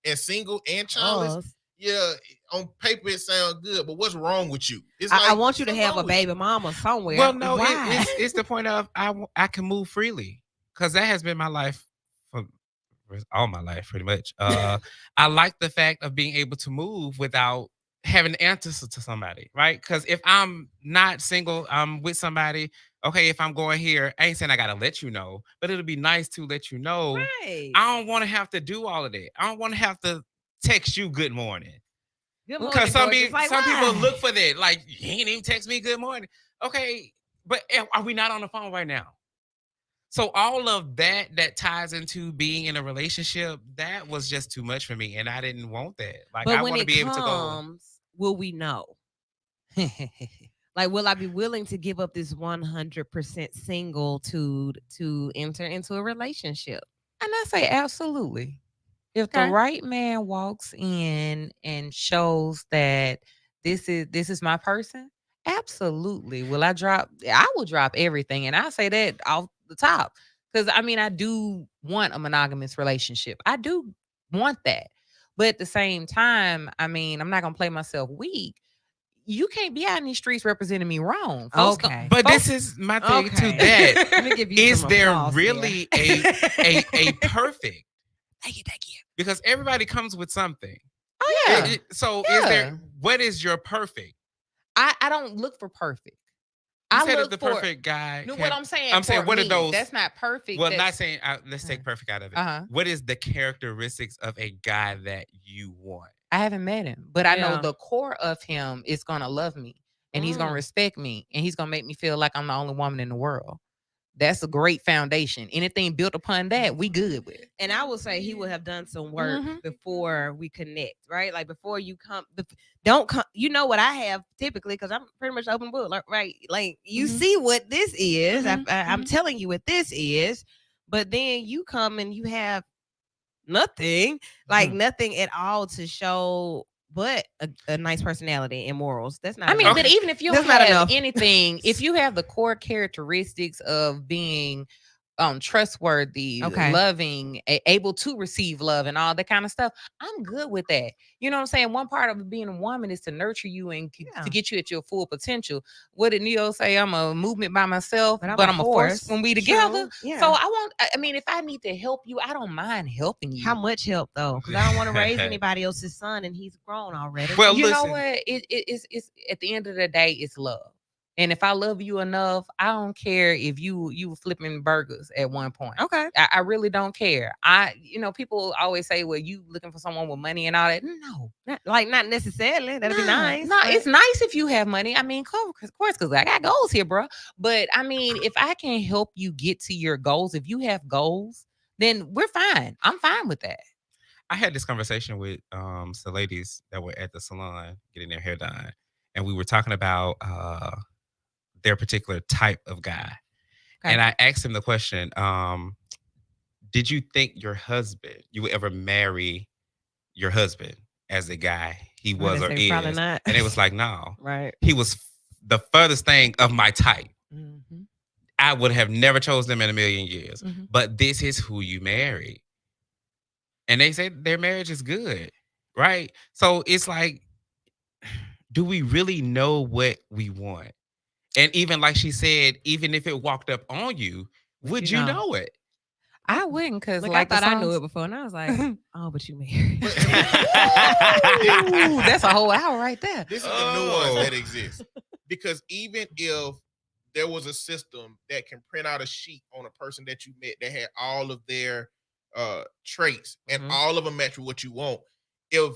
And single and childless, yeah, on paper it sounds good, but what's wrong with you? It's I like, want you to what's have wrong a with you? baby mama somewhere. Well, no, Why? it's the point of I can move freely because that has been my life for all my life, pretty much. I like the fact of being able to move without having to answer to somebody, right? Because if I'm not single, I'm with somebody. Okay, if I'm going here, I ain't saying I gotta let you know, but it'll be nice to let you know. Right. I don't want to have to do all of that. I don't want to have to text you good morning. Good morning, Because some gorgeous. Like, people why? look for that. Like, you ain't even text me good morning. Okay, but are we not on the phone right now? So all of that ties into being in a relationship, that was just too much for me. And I didn't want that. Like, But I when want to it be able to go. comes, will we know? Like, will I be willing to give up this 100% single to enter into a relationship? And I say absolutely. If the Okay. right man walks in and shows that this is my person, absolutely. Will I drop? I will drop everything, and I say that off the top because I mean I do want a monogamous relationship. I do want that, but at the same time, I mean I'm not gonna play myself weak. You can't be out in these streets representing me wrong. Folks Okay. But this is my thing to Okay. that. Let me give you Is some there applause really there. a perfect? Thank you. Because everybody comes with something. Oh yeah. So Yeah. is there? What is your perfect? I don't look for perfect. You I said if look the for perfect guy. No, can- what I'm saying. I'm saying, for what are me, those? That's not perfect. Well, that's- not saying. Let's take perfect out of it. Uh-huh. What is the characteristics of a guy that you want? I haven't met him, but I know Yeah. the core of him is gonna love me, and he's gonna Mm. respect me, and he's gonna make me feel like I'm the only woman in the world. That's a great foundation. Anything built upon that, we good with. And I will say he would have done some work Mhm. before we connect, right? Like before you come, don't come. You know what I have typically because I'm pretty much open book, right? Like you Mhm. see what this is. Mhm. I'm telling you what this is, but then you come and you have nothing, like nothing at all to show. But a nice personality and morals. That's not. I mean, enough. but even if you That's don't not have enough. anything, if you have the core characteristics of being trustworthy, Okay. loving, able to receive love and all that kind of stuff, I'm good with that. You know what I'm saying? One part of being a woman is to nurture you and to get you at your full potential. What did Neo say? I'm a movement by myself, but I'm a force when we together. True. Yeah. So I mean, if I need to help you, I don't mind helping you. How much help though? Because I don't want to raise anybody else's son, and he's grown already. Well, You know listen. what? It's at the end of the day, it's love. And if I love you enough, I don't care if you were flipping burgers at one point. Okay. I really don't care. People always say, well, you looking for someone with money and all that. No. Not necessarily. That'd be nice. No, but- it's nice if you have money. I mean, of course, because I got goals here, bro. But I mean, if I can help you get to your goals, if you have goals, then we're fine. I'm fine with that. I had this conversation with some ladies that were at the salon getting their hair done, and we were talking about their particular type of guy. Okay. And I asked him the question, did you think you would ever marry your husband as a guy he was or is? Probably not. And it was like, no. Right. He was the furthest thing of my type. Mm-hmm. I would have never chosen them in a million years. Mm-hmm. But this is who you marry. And they say their marriage is good, right? So it's like, do we really know what we want? And even like she said, even if it walked up on you, would you know it? I wouldn't, because Look, like I thought I knew songs- it before, and I was like, oh, but you married. Ooh, that's a whole hour right there. This is the nuance that exists. Because even if there was a system that can print out a sheet on a person that you met that had all of their traits and all of them match with what you want, if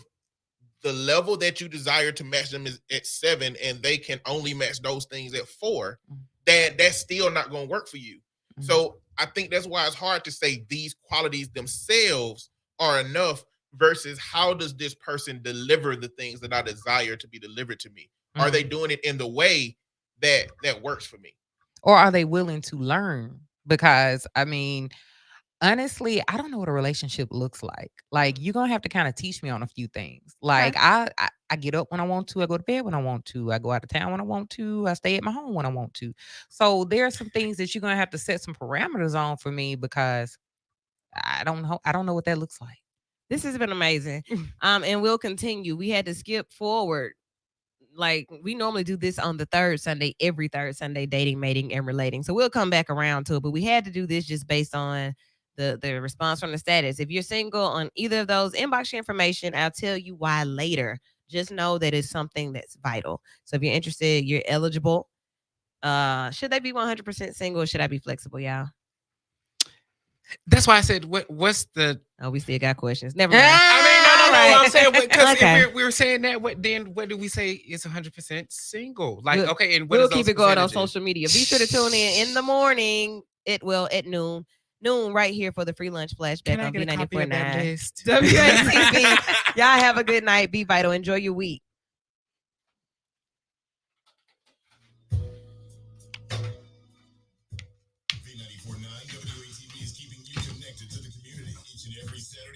the level that you desire to match them is at 7 and they can only match those things at 4, that's still not going to work for you. So I think that's why it's hard to say these qualities themselves are enough versus how does this person deliver the things that I desire to be delivered to me? Are they doing it in the way that works for me? Or are they willing to learn? Because I mean, honestly, I don't know what a relationship looks like. Like, you're gonna have to kind of teach me on a few things. Like, I get up when I want to, I go to bed when I want to, I go out of town when I want to, I stay at my home when I want to. So there are some things that you're gonna have to set some parameters on for me, because I don't know what that looks like. This has been amazing. And we'll continue. We had to skip forward. Like, we normally do this on the every third Sunday, dating, mating, and relating. So we'll come back around to it. But we had to do this just based on the response from the status. If you're single on either of those, inbox your information. I'll tell you why later. Just know that it's something that's vital. So if you're interested, you're eligible. Should they be 100% single, or should I be flexible, y'all? That's why I said, what's the... Oh, we still got questions. Never mind. I mean, no. I'm saying, because Okay. if we were saying that, what do we say is 100% single? Like, We'll- okay, and what We'll is those keep it going on percentages? social media. Be sure to tune in the morning. It will at noon right here for the free lunch flashback Can I on get a copy of that B94.9. list? WATV. Y'all have a good night. Be vital. Enjoy your week.